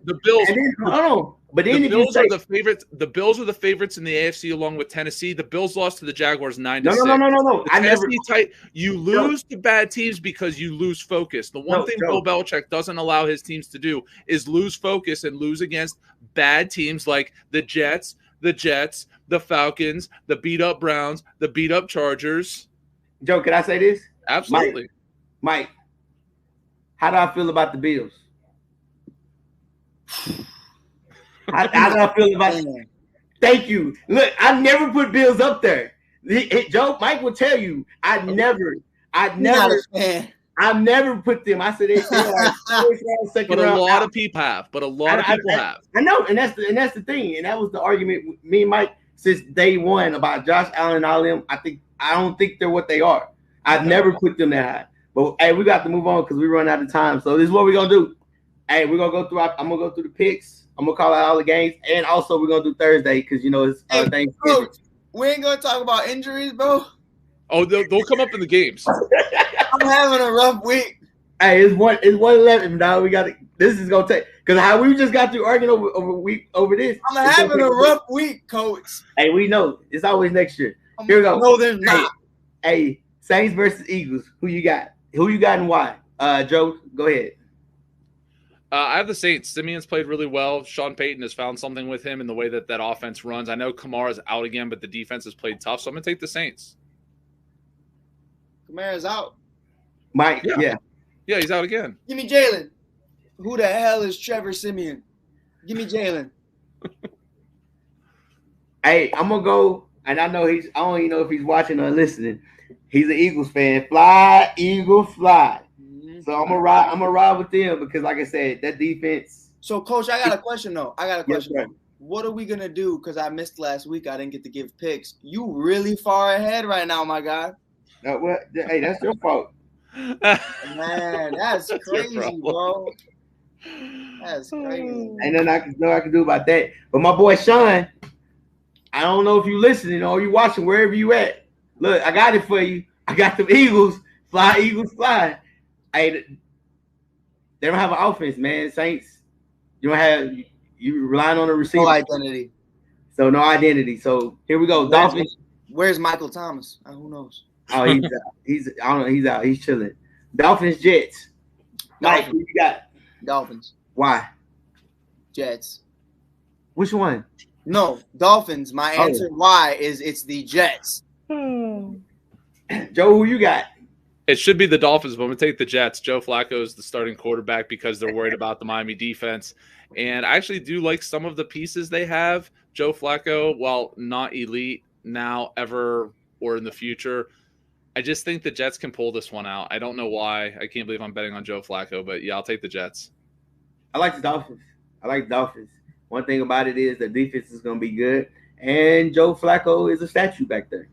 And then, but then the Bills are the favorites. The Bills are the favorites in the AFC along with Tennessee. The Bills lost to the Jaguars 9-6. No. You lose to bad teams because you lose focus. The one thing Bill Belichick doesn't allow his teams to do is lose focus and lose against bad teams like the Jets, the Falcons, the beat up Browns, the beat up Chargers. Joe, can I say this? Absolutely. Mike, how do I feel about the Bills? How do I feel about it? Thank you. Look, I never put Bills up there. Joe, Mike will tell you, I've never put them. I said they like first round, second But a round. lot of people have. I know, and that's the thing, and that was the argument with me and Mike since day one about Josh Allen and all them. I don't think they're what they are. I've never put them that high. But hey, we got to move on because we run out of time. So this is what we're gonna do. Hey, we're gonna go through. I'm gonna go through the picks. I'm gonna call out all the games, and also we're gonna do Thursday because it's Thanksgiving. Bro, we ain't gonna talk about injuries, bro. Oh, they'll come up in the games. I'm having a rough week. Hey, it's 111, dog. We got to. This is gonna take because how we just got through arguing over this. I'm having a rough week, coach. Hey, we know it's always next year. Here we go. No, there's not. Hey, Saints versus Eagles. Who you got? Who you got and why? Joe, go ahead. I have the Saints. Simeon's played really well. Sean Payton has found something with him in the way that offense runs. I know Kamara's out again, but the defense has played tough, so I'm going to take the Saints. Kamara's out. Mike, yeah, he's out again. Give me Jalen. Who the hell is Trevor Simeon? Give me Jalen. Hey, I'm going to go, and I don't even know if he's watching or listening. He's an Eagles fan. Fly, Eagles, fly. So I'm gonna ride with them because, like I said, that defense. So, Coach, I got a question though. Yes, what are we gonna do? Because I missed last week. I didn't get to give picks. You really far ahead right now, my guy. Hey, that's your fault. Man, that's crazy, bro. That's crazy. Ain't nothing I can do about that. But my boy Sean, I don't know if you listening or you watching wherever you at. Look, I got it for you. I got them Eagles. Fly, Eagles, fly. Hey, they don't have an offense, man. Saints, you relying on the receiver. No identity. So no identity. So here we go. Dolphins. Where's Michael Thomas? Who knows? Oh, he's out. I don't know. He's out. He's chilling. Dolphins, Jets. Mike, who you got? Dolphins. Why? Jets. Which one? No, Dolphins. My answer why is it's the Jets. Joe, who you got? It should be the Dolphins, but I'm going to take the Jets. Joe Flacco is the starting quarterback because they're worried about the Miami defense. And I actually do like some of the pieces they have. Joe Flacco, while not elite now, ever, or in the future, I just think the Jets can pull this one out. I don't know why. I can't believe I'm betting on Joe Flacco, but yeah, I'll take the Jets. I like the Dolphins. One thing about it is the defense is going to be good. And Joe Flacco is a statue back there.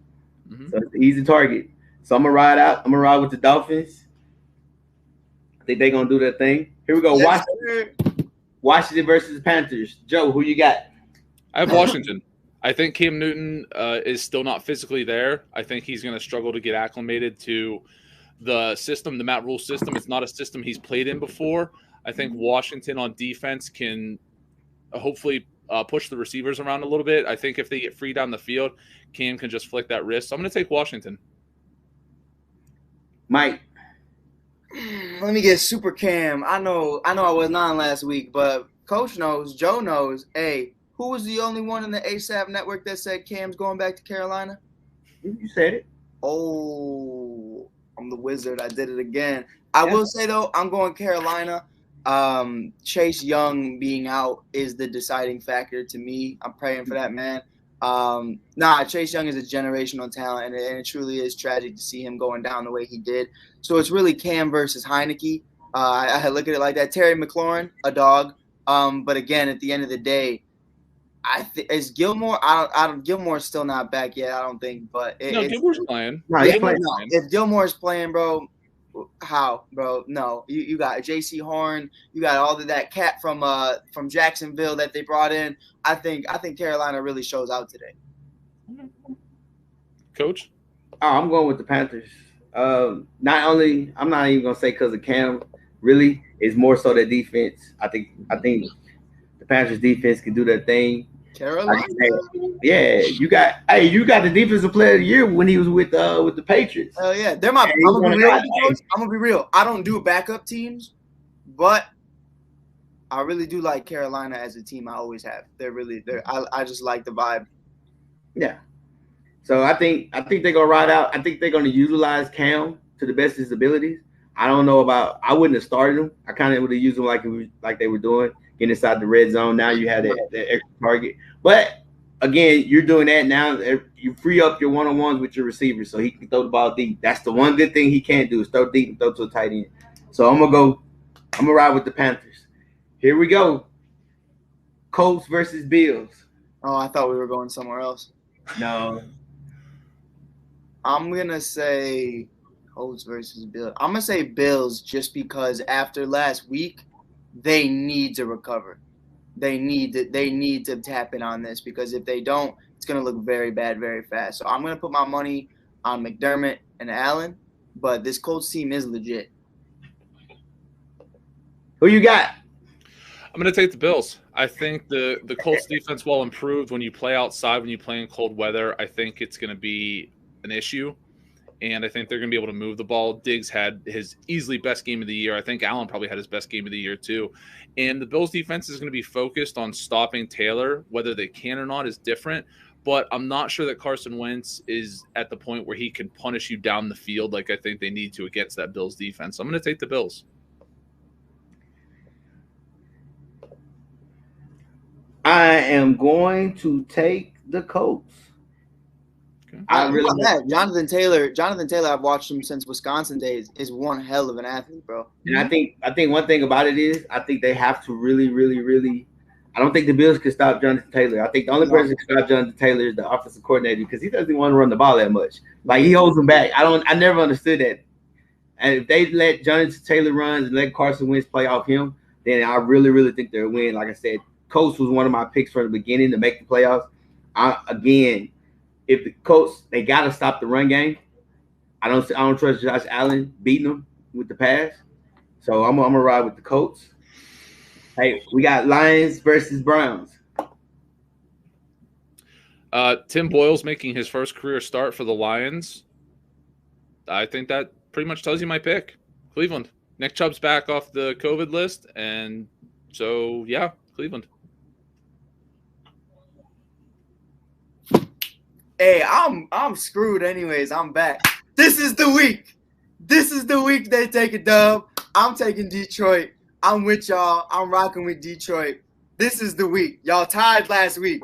Mm-hmm. So it's an easy target. So I'm gonna ride out. I'm gonna ride with the Dolphins. I think they're gonna do their thing. Here we go. Washington versus Panthers. Joe, who you got? I have Washington. I think Cam Newton is still not physically there. I think he's gonna struggle to get acclimated to the system, the Matt Rule system. It's not a system he's played in before. I think Washington on defense can hopefully push the receivers around a little bit. I think if they get free down the field, Cam can just flick that wrist. So I'm gonna take Washington. Mike, let me get super Cam. I know I was on last week, but Coach knows, Joe knows. Hey, who was the only one in the ASAP network that said Cam's going back to Carolina? You said it. Oh, I'm the wizard. I did it again. I will say though, I'm going Carolina. Chase Young being out is the deciding factor to me. I'm praying for that man. Chase Young is a generational talent, and it truly is tragic to see him going down the way he did. So it's really Cam versus Heineke. I look at it like that. Terry McLaurin, a dog. But again, at the end of the day, is Gilmore? Gilmore's still not back yet. I don't think. But Gilmore's playing. If Gilmore's playing, bro. How, bro? No, you got J.C. Horn. You got all of that cat from Jacksonville that they brought in. I think Carolina really shows out today. Coach? Oh, I'm going with the Panthers. I'm not even gonna say because of Cam. Really, it's more so their defense. I think the Panthers defense can do their thing. Carolina. Yeah, you got the defensive player of the year when he was with the Patriots. Hell yeah, I'm gonna be real. I don't do backup teams, but I really do like Carolina as a team. I always have. I just like the vibe. Yeah. So I think they're gonna ride out. I think they're gonna utilize Cam to the best of his abilities. I don't know about. I wouldn't have started him. I kind of would have used him like they were doing, getting inside the red zone. Now you have that extra target. But again, you're doing that now. You free up your one-on-ones with your receivers so he can throw the ball deep. That's the one good thing he can't do is throw deep and throw to a tight end. So I'm gonna ride with the Panthers. Here we go. Colts versus Bills. Oh, I thought we were going somewhere else. No. I'm gonna say Colts versus Bills. I'm gonna say Bills just because after last week, they need to recover. They need to tap in on this because if they don't, it's gonna look very bad very fast. So I'm gonna put my money on McDermott and Allen, but this Colts team is legit. Who you got? I'm going to take the Bills. I think the Colts defense, while improved when you play outside, when you play in cold weather, I think it's going to be an issue. And I think they're going to be able to move the ball. Diggs had his easily best game of the year. I think Allen probably had his best game of the year too. And the Bills defense is going to be focused on stopping Taylor. Whether they can or not is different. But I'm not sure that Carson Wentz is at the point where he can punish you down the field like I think they need to against that Bills defense. So I'm going to take the Bills. I am going to take the Colts. Okay. Jonathan Taylor, I've watched him since Wisconsin days, is one hell of an athlete, bro. And I think one thing about it is I think they have to really, really, really I don't think the Bills can stop Jonathan Taylor. I think the only person who can stop Jonathan Taylor is the offensive coordinator because he doesn't want to run the ball that much. Like he holds them back. I never understood that. And if they let Jonathan Taylor run and let Carson Wentz play off him, then I really, really think they'll win. Like I said, Colts was one of my picks from the beginning to make the playoffs. Again, if the Colts, they got to stop the run game. I don't trust Josh Allen beating them with the pass. So I'm gonna ride with the Colts. Hey, we got Lions versus Browns. Tim Boyle's making his first career start for the Lions. I think that pretty much tells you my pick. Cleveland. Nick Chubb's back off the COVID list, and so yeah, Cleveland. Hey, I'm screwed anyways. I'm back. This is the week. This is the week they take a dub. I'm taking Detroit. I'm with y'all. I'm rocking with Detroit. This is the week. Y'all tied last week.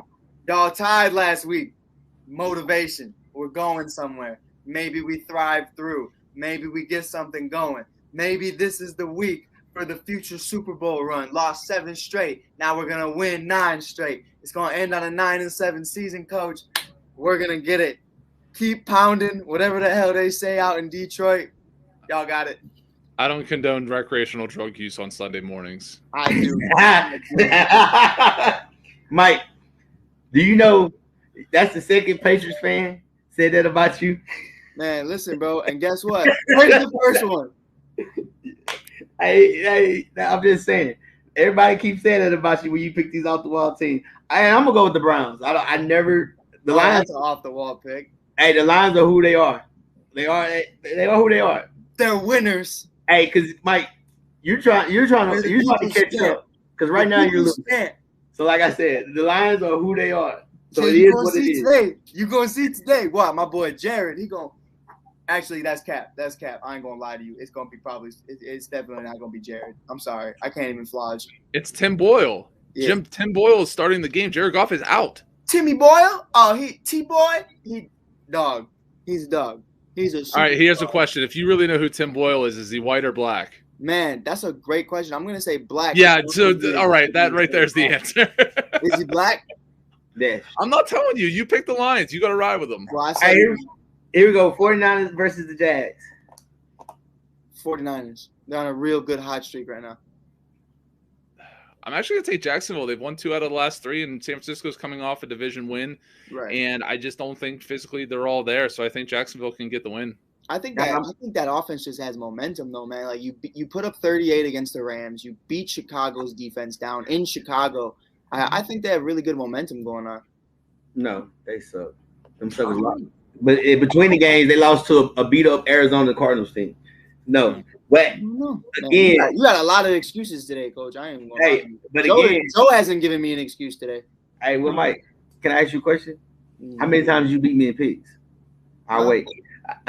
Motivation. We're going somewhere. Maybe we thrive through. Maybe we get something going. Maybe this is the week for the future Super Bowl run. Lost 7 straight. Now we're going to win 9 straight. It's going to end on a 9-7 season, coach. We're going to get it. Keep pounding. Whatever the hell they say out in Detroit. Y'all got it. I don't condone recreational drug use on Sunday mornings. I do. Mike, do you know that's the second Patriots fan said that about you? Man, listen, bro. And guess what? Where's the first one? Hey, I'm just saying. Everybody keeps saying that about you when you pick these off the wall teams. I'm gonna go with the Browns. The Lions that's an off the wall pick. Hey, the Lions are who they are. They are who they are. They're winners. Hey, because Mike, you're trying to catch up. Because right now you're losing. So like I said, the Lions are who they are. So it is what it is. Today. You gonna see today. What? My boy Jared, he gonna actually that's cap. That's cap. I ain't gonna lie to you. It's gonna be it's definitely not gonna be Jared. I'm sorry. I can't even flodge. It's Tim Boyle. Yeah. Tim Boyle is starting the game. Jared Goff is out. Timmy Boyle? Oh, T-Boy? He's a dog. He's a all right, here's a question. If you really know who Tim Boyle is he white or black? Man, that's a great question. I'm going to say black. Yeah, so all right, that right there is the answer. Is he black? Yeah. I'm not telling you. You pick the Lions. You got to ride with them. Well, here we go. 49ers versus the Jags. 49ers. They're on a real good hot streak right now. I'm actually going to take Jacksonville. They've won 2 out of the last 3, and San Francisco's coming off a division win. Right. And I just don't think physically they're all there, so I think Jacksonville can get the win. I think that offense just has momentum, though, man. Like you put up 38 against the Rams. You beat Chicago's defense down in Chicago. I think they have really good momentum going on. No, they suck. Them suckers lost. But between the games, they lost to a beat-up Arizona Cardinals team. No. But again, you got a lot of excuses today, Coach. I ain't going. Hey, but again, Joe hasn't given me an excuse today. Hey, well, Mike, can I ask you a question? How many times you beat me in picks? I'll wait.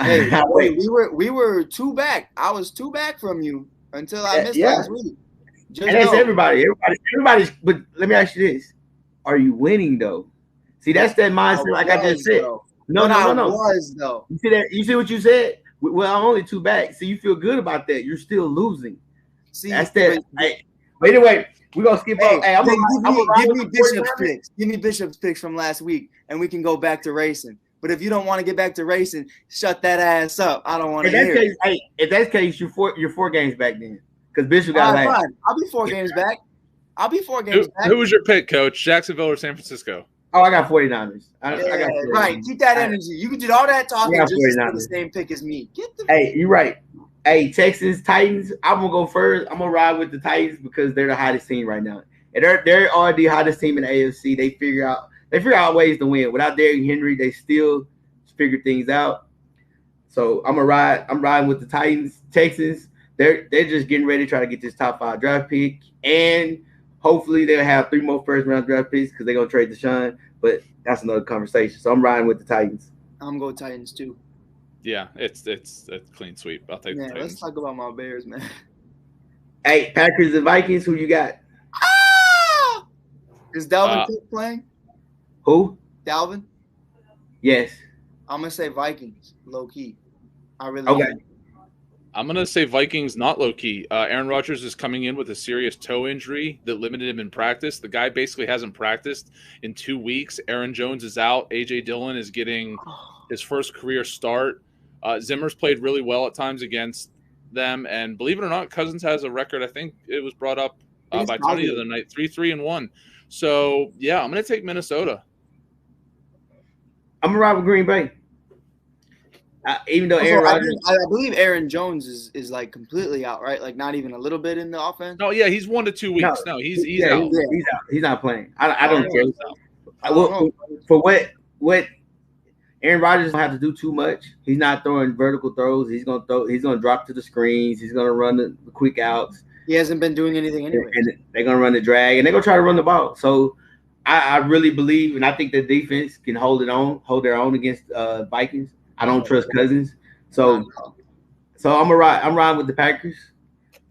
Hey, wait. We were 2 back. I was 2 back from you until I missed last week. And that's everybody. Everybody's. But let me ask you this: are you winning though? See, that's that mindset. Like I just said. No. Was though. You see that? You see what you said? Well, I'm only 2 back. So you feel good about that. You're still losing. See, that's that. Hey, but anyway, we're gonna skip over. Hey, give me Bishop's picks. Give me Bishop's picks from last week, and we can go back to racing. But if you don't want to get back to racing, shut that ass up. I don't want to hear it. Hey, if that's the case, you're 4 games back then. Because Bishop got last. Fine. I'll be 4 games back. back. Who was your pick, Coach? Jacksonville or San Francisco? Oh, I got 49ers. I got 49ers. Right. Keep that energy. You can do all that talking just for the same pick as me. Hey, you're right. Hey, Texans, Titans. I'm gonna go first. I'm gonna ride with the Titans because they're the hottest team right now. And they're already the hottest team in the AFC. They figure out ways to win. Without Derrick Henry, they still figure things out. So I'm riding with the Titans. Texans, they're just getting ready to try to get this top 5 draft pick. And hopefully they'll have 3 more first-round draft picks because they're going to trade Deshaun. But that's another conversation. So I'm riding with the Titans. I'm going Titans too. Yeah, it's a clean sweep. I'll take the Titans. Let's talk about my Bears, man. Hey, Packers and Vikings, who you got? Is Dalvin Cook playing? Who? Dalvin? Yes. I'm going to say Vikings, low-key. I really am. I'm going to say Vikings, not low-key. Aaron Rodgers is coming in with a serious toe injury that limited him in practice. The guy basically hasn't practiced in 2 weeks. Aaron Jones is out. A.J. Dillon is getting his first career start. Zimmer's played really well at times against them. And believe it or not, Cousins has a record. I think it was brought up by Tony the other night, 3-3-1. So, yeah, I'm going to take Minnesota. I'm going to ride with Green Bay. Even though Aaron Rodgers, I believe Aaron Jones is like completely out, right? Like not even a little bit in the offense. No, yeah, he's 1 to 2 weeks. No, he's out. He's out. He's not playing. I don't care. For what Aaron Rodgers don't have to do too much. He's not throwing vertical throws. He's gonna drop to the screens. He's gonna run the quick outs. He hasn't been doing anything anyway. And they're gonna run the drag, and they're gonna try to run the ball. So I really believe, and I think the defense can hold their own against Vikings. I don't trust Cousins. So I'm riding with the Packers.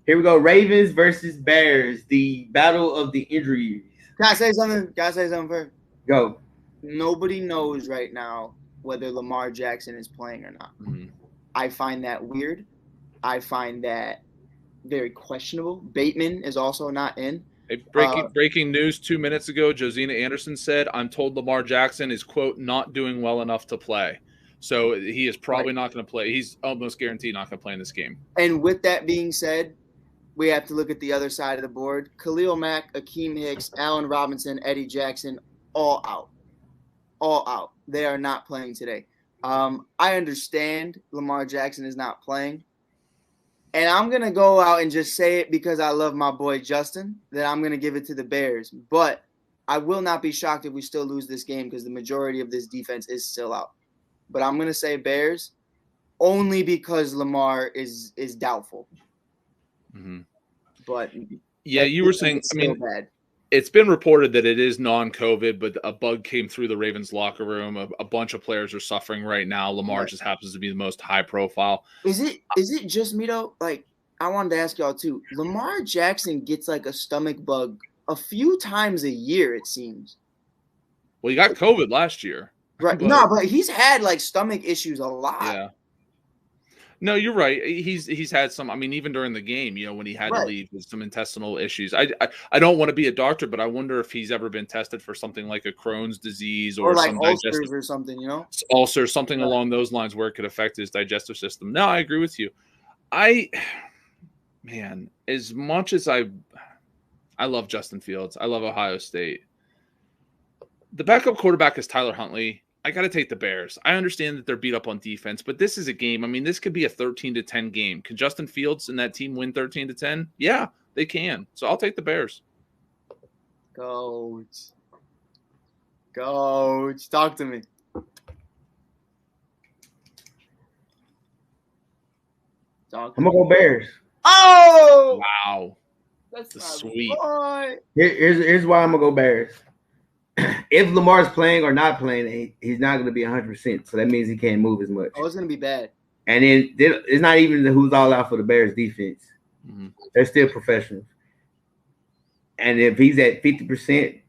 Here we go. Ravens versus Bears, the battle of the injuries. Can I say something first? Go. Nobody knows right now whether Lamar Jackson is playing or not. Mm-hmm. I find that weird. I find that very questionable. Bateman is also not in. Hey, breaking news 2 minutes ago, Josina Anderson said, I'm told Lamar Jackson is, quote, not doing well enough to play. So he is probably not going to play. He's almost guaranteed not going to play in this game. And with that being said, we have to look at the other side of the board. Khalil Mack, Akeem Hicks, Allen Robinson, Eddie Jackson, all out. All out. They are not playing today. I understand Lamar Jackson is not playing. And I'm going to go out and just say it because I love my boy Justin, that I'm going to give it to the Bears. But I will not be shocked if we still lose this game because the majority of this defense is still out. But I'm going to say Bears only because Lamar is doubtful. Mm-hmm. But yeah, you were saying, I mean, it's been reported that it is non-COVID, but a bug came through the Ravens locker room. A bunch of players are suffering right now. Lamar just happens to be the most high profile. Is it just me though? Like, I wanted to ask y'all too. Lamar Jackson gets like a stomach bug a few times a year, it seems. Well, he got COVID last year. Right. But he's had like stomach issues a lot. Yeah. No, you're right. He's had some. I mean, even during the game, when he had to leave with some intestinal issues. I don't want to be a doctor, but I wonder if he's ever been tested for something like a Crohn's disease or like some ulcers or something. Ulcer, something along those lines where it could affect his digestive system. No, I agree with you. As much as I love Justin Fields, I love Ohio State. The backup quarterback is Tyler Huntley. I got to take the Bears. I understand that they're beat up on defense, but this is a game. I mean, this could be a 13-10 game. Can Justin Fields and that team win 13-10? Yeah, they can. So I'll take the Bears. Coach, talk to me. I'm going to go Bears. Oh! Wow. That's sweet. Here's why I'm going to go Bears. If Lamar's playing or not playing, he's not going to be 100%. So that means he can't move as much. Oh, it's going to be bad. And then it's not even who's all out for the Bears defense. Mm-hmm. They're still professionals. And if he's at 50%,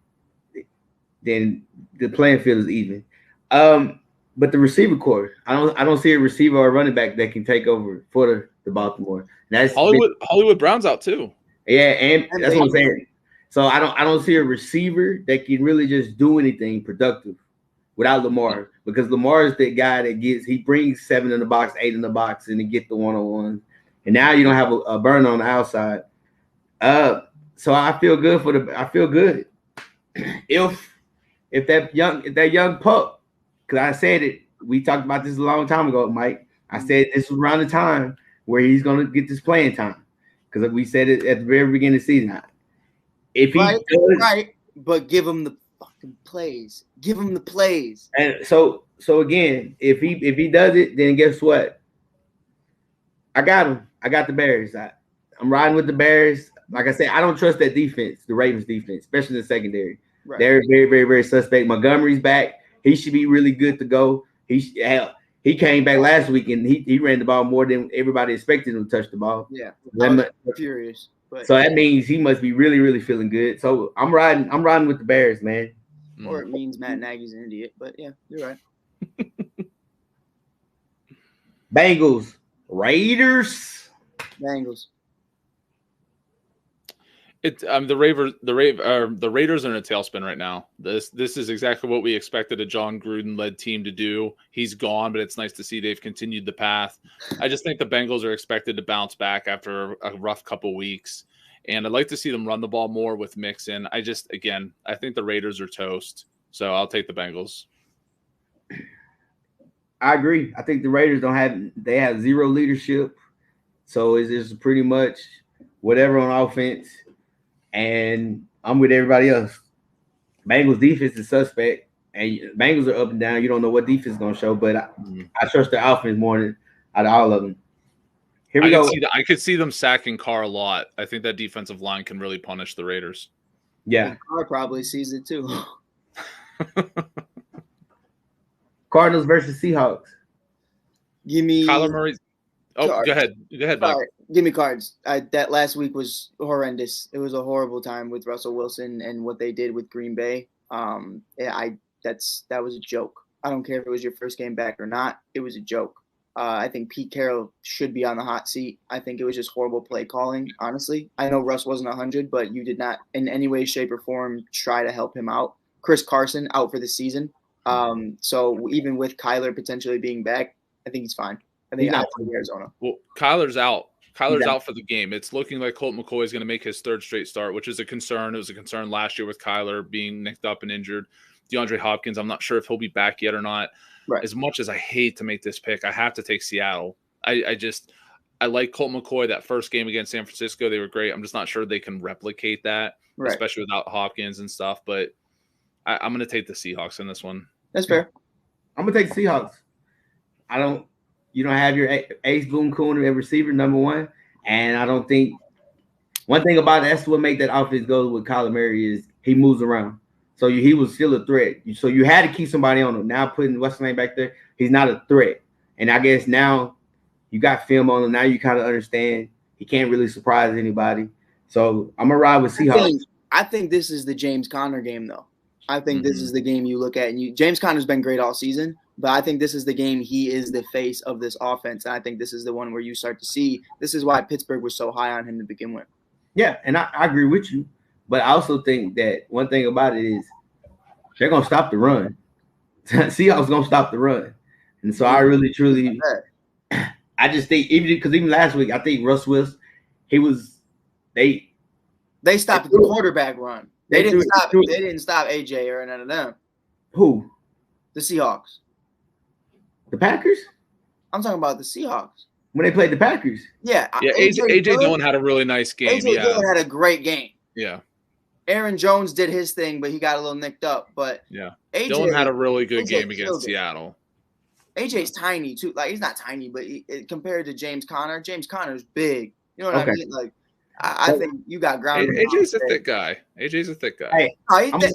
then the playing field is even. But the receiver core, I don't see a receiver or a running back that can take over for the Baltimore. That's Hollywood Brown's out too. Yeah, and that's what I'm saying. So I don't see a receiver that can really just do anything productive without Lamar, because Lamar is the guy that he brings 7 in the box, 8 in the box, and he get the 1-on-1. And now you don't have a burn on the outside. So I feel good I feel good if that young pup, because I said it, we talked about this a long time ago, Mike. I said this was around the time where he's gonna get this playing time, because we said it at the very beginning of the season. If he does, but give him the fucking plays. Give him the plays. And so again, if he does it, then guess what? I got him. I got the Bears. I'm riding with the Bears. Like I said, I don't trust that defense, the Ravens defense, especially the secondary. Right. They're very, very, very suspect. Montgomery's back. He should be really good to go. He came back last week and he ran the ball more than everybody expected him to touch the ball. Yeah, I'm furious. But so that means he must be really, really feeling good. So I'm riding with the Bears, man. Or it means Matt Nagy's an idiot. But yeah, you're right. Bengals, Raiders. Bengals. The Raiders are in a tailspin right now. This is exactly what we expected a John Gruden-led team to do. He's gone, but it's nice to see they've continued the path. I just think the Bengals are expected to bounce back after a rough couple weeks, and I'd like to see them run the ball more with Mixon. I think the Raiders are toast, so I'll take the Bengals. I agree. I think the Raiders have zero leadership, so it's just pretty much whatever on offense. And I'm with everybody else. Bengals defense is suspect, and Bengals are up and down. You don't know what defense is going to show, but I trust their offense more than out of all of them. Here we go. I could see them sacking Carr a lot. I think that defensive line can really punish the Raiders. Yeah. And Carr probably sees it too. Cardinals versus Seahawks. Give me Kyler Murray. Oh, Cards. Go ahead, Doug. Right. Give me Cards. That last week was horrendous. It was a horrible time with Russell Wilson and what they did with Green Bay. That was a joke. I don't care if it was your first game back or not. It was a joke. I think Pete Carroll should be on the hot seat. I think it was just horrible play calling, honestly. I know Russ wasn't 100, but you did not in any way, shape, or form try to help him out. Chris Carson out for the season. So even with Kyler potentially being back, I think he's fine. I think out for Arizona. Well, Kyler's out. Kyler's out for the game. It's looking like Colt McCoy is going to make his third straight start, which is a concern. It was a concern last year with Kyler being nicked up and injured. DeAndre Hopkins, I'm not sure if he'll be back yet or not. Right. As much as I hate to make this pick, I have to take Seattle. I like Colt McCoy. That first game against San Francisco, they were great. I'm just not sure they can replicate that, especially without Hopkins and stuff. But I'm going to take the Seahawks in this one. That's fair. I'm going to take the Seahawks. You don't have your ace boom coon at receiver, number one. And I don't think one thing about that's what make that offense go with Kyler Murray is he moves around. So he was still a threat. So you had to keep somebody on him. Now putting what's his name back there, he's not a threat. And I guess now you got film on him. Now you kind of understand he can't really surprise anybody. So I'm gonna ride with Seahawks. I think this is the James Conner game, though. I think this is the game you look at, and James Conner's been great all season. But I think this is the game he is the face of this offense. And I think this is the one where you start to see this is why Pittsburgh was so high on him to begin with. Yeah, and I agree with you. But I also think that one thing about it is they're going to stop the run. Seahawks going to stop the run. And so I really, truly – I just think even last week, I think Russ Wilson, they stopped the quarterback run. They didn't stop AJ or none of them. Who? The Seahawks. The Packers? I'm talking about the Seahawks. When they played the Packers. Yeah. AJ Dillon had a really nice game. AJ Dillon had a great game. Yeah. Aaron Jones did his thing, but he got a little nicked up. But Dillon had a really good game against Seattle. AJ's tiny too. Like he's not tiny, but compared to James Conner's big. You know what I mean? Like I think you got grounded. AJ's a thick guy. Hey,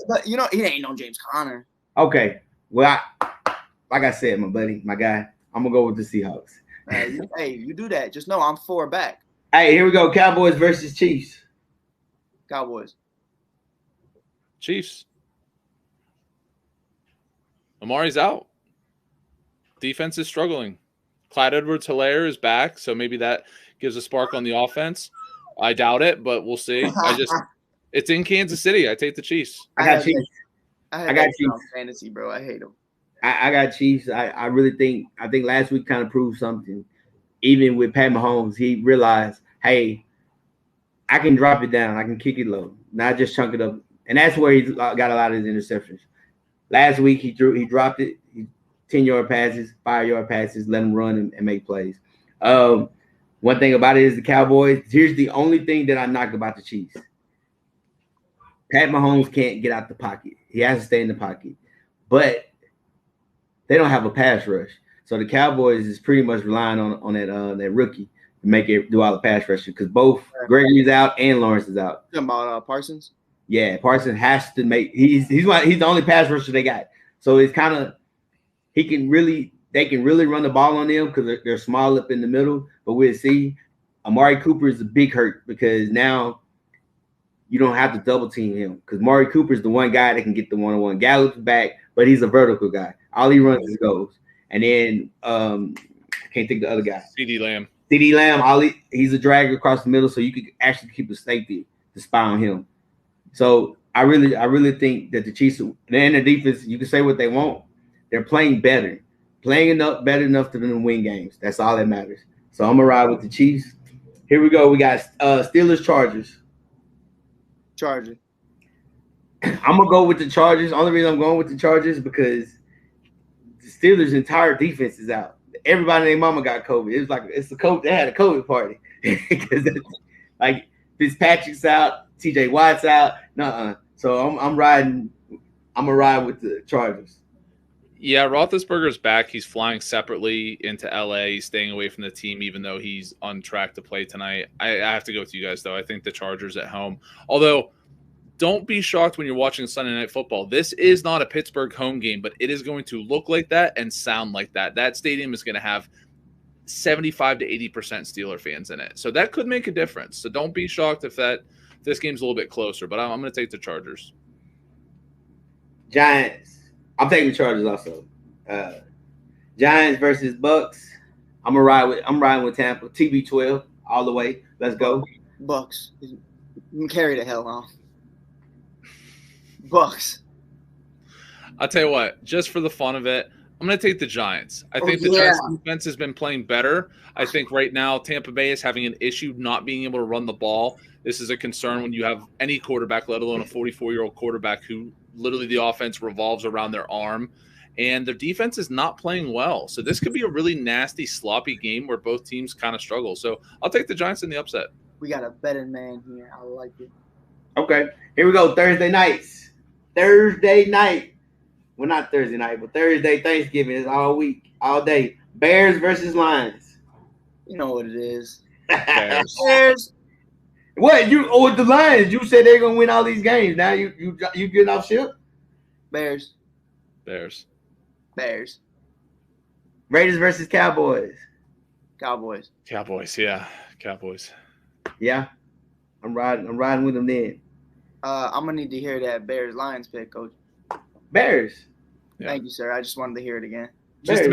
but he ain't no James Conner. Okay. Well, like I said, my buddy, my guy, I'm gonna go with the Seahawks. Hey, you do that. Just know I'm 4 back. Hey, here we go. Cowboys versus Chiefs. Cowboys. Chiefs. Amari's out. Defense is struggling. Clyde Edwards-Helaire is back, so maybe that gives a spark on the offense. I doubt it, but we'll see. It's in Kansas City. I take the Chiefs. I got Chiefs. I got Chiefs. Fantasy, bro. I hate them. I got Chiefs. I really think last week kind of proved something. Even with Pat Mahomes, he realized, hey, I can drop it down. I can kick it low, not just chunk it up. And that's where he got a lot of his interceptions. Last week he dropped it. 10-yard passes, 5-yard passes, let him run and make plays. One thing about it is the Cowboys. Here's the only thing that I knock about the Chiefs. Pat Mahomes can't get out the pocket. He has to stay in the pocket. But they don't have a pass rush. So the Cowboys is pretty much relying on that rookie to make it do all the pass rushing because both Gregory's out and Lawrence is out. Talking about Parsons? Yeah, Parsons has to make he's the only pass rusher they got. So it's kind of they can really run the ball on them because they're small up in the middle. But we'll see. Amari Cooper is a big hurt because now you don't have to double team him because Amari Cooper is the one guy that can get the one-on-one. Gallup's back, but he's a vertical guy. All he runs is goes. And then I can't think of the other guy. CD Lamb, he's a dragger across the middle, so you could actually keep a safety to spy on him. So I really think that the Chiefs and their defense, you can say what they want. They're playing better. Better enough to win games. That's all that matters. So I'm gonna ride with the Chiefs. Here we go. We got Steelers Chargers. Chargers. I'm gonna go with the Chargers. Only reason I'm going with the Chargers because the Steelers' entire defense is out. Everybody and their mama got COVID. It was like they had a COVID party because like Fitzpatrick's out, TJ Watt's out. So I'm riding. I'm gonna ride with the Chargers. Yeah, Roethlisberger's back. He's flying separately into LA. He's staying away from the team, even though he's on track to play tonight. I have to go with you guys, though. I think the Chargers at home. Although, don't be shocked when you're watching Sunday Night Football. This is not a Pittsburgh home game, but it is going to look like that and sound like that. That stadium is going to have 75 to 80% Steeler fans in it. So that could make a difference. So don't be shocked if this game's a little bit closer. But I'm going to take the Chargers. Giants. I'm taking the Chargers also. Giants versus Bucks. I'm riding with Tampa. TB12 all the way. Let's go. Bucks. Carry the hell off. Bucks. I'll tell you what, just for the fun of it, I'm going to take the Giants. I think the Giants defense has been playing better. I think right now Tampa Bay is having an issue not being able to run the ball. This is a concern when you have any quarterback, let alone a 44-year-old quarterback who literally the offense revolves around their arm. And their defense is not playing well. So this could be a really nasty, sloppy game where both teams kind of struggle. So I'll take the Giants in the upset. We got a betting man here. I like it. Okay. Here we go. Thursday nights. Thursday night. Well, not Thursday night, but Thursday, Thanksgiving is all week, all day. Bears versus Lions. You know what it is. Bears. What? With the Lions, you said they're going to win all these games. Now you getting off ship? Bears. Raiders versus Cowboys. Cowboys, yeah. Cowboys. Yeah. I'm riding with them then. I'm going to need to hear that Bears-Lions pick, Coach. Bears. Yeah. Thank you, sir. I just wanted to hear it again. Just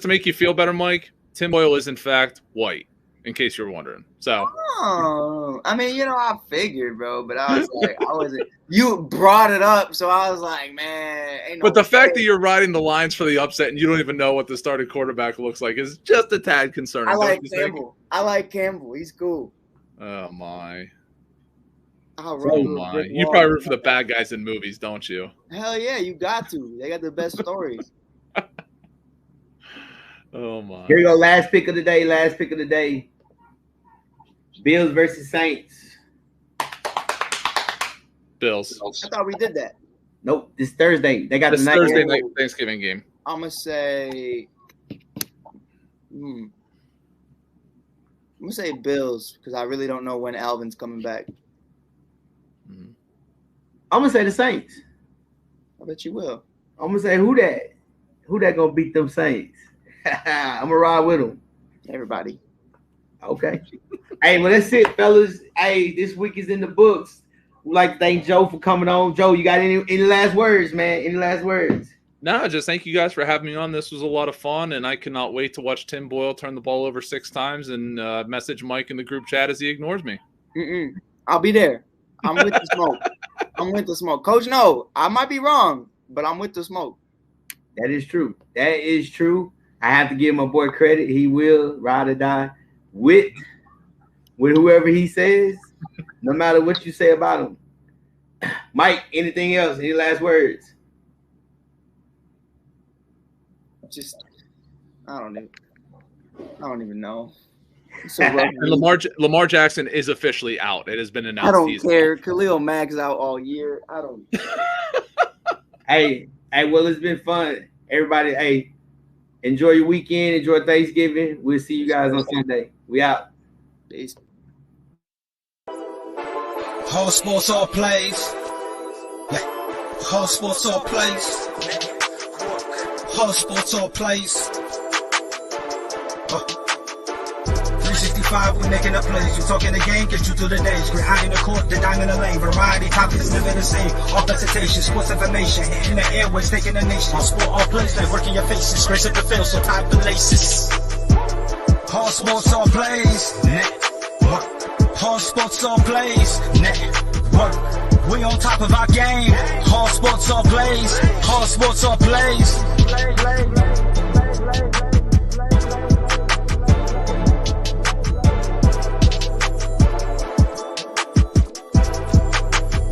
to make you feel better, Mike, Tim Boyle is in fact white, in case you're wondering. So I mean, I figured, bro, but I was like, you brought it up, so I was like, man, ain't no. But the fact that you're riding the Lions for the upset and you don't even know what the starting quarterback looks like is just a tad concerning. I like Campbell. He's cool. Oh my. You You probably root for the bad guys in movies, don't you? Hell yeah, you got to. They got the best stories. Oh my. Here we go. Last pick of the day. Bills versus Saints. Bills. I thought we did that. Nope. This Thursday. They got this Thursday night Thanksgiving game. I'm gonna say. I'm gonna say Bills because I really don't know when Alvin's coming back. I'm gonna say the Saints. I bet you will. I'm gonna say who that gonna beat them Saints. I'm gonna ride with them. Everybody. Okay. Hey, well that's it, fellas. Hey, this week is in the books. We'd like to thank Joe for coming on. Joe, you got any last words, man? Any last words? No, just thank you guys for having me on. This was a lot of fun, and I cannot wait to watch Tim Boyle turn the ball over 6 times and message Mike in the group chat as he ignores me. I'll be there. I'm with the smoke. I'm with the smoke. Coach, no, I might be wrong, but I'm with the smoke. That is true. That is true. I have to give my boy credit. He will ride or die with whoever he says, no matter what you say about him. Mike, anything else? Any last words? I don't even know. So Lamar Jackson is officially out. It has been announced. I don't care. Khalil Mack's out all year. I don't. Hey, well, it's been fun. Everybody, hey, enjoy your weekend. Enjoy Thanksgiving. We'll see you guys on Sunday. We out. Peace. Whole sports all plays. Whole sports all plays. Whole sports all plays. 365, we making up plays. You talking the game, get you through the days. We're high in the court, the diamond in the lane. Variety topics living the same. All presentation, sports information. Hitting the airways, taking the nation. All sport, all plays, they working your faces. Grace up the field, so tie the laces. All sports, all plays. Network. All sports, all plays. Network. We on top of our game. All sports, all plays. All sports, all plays.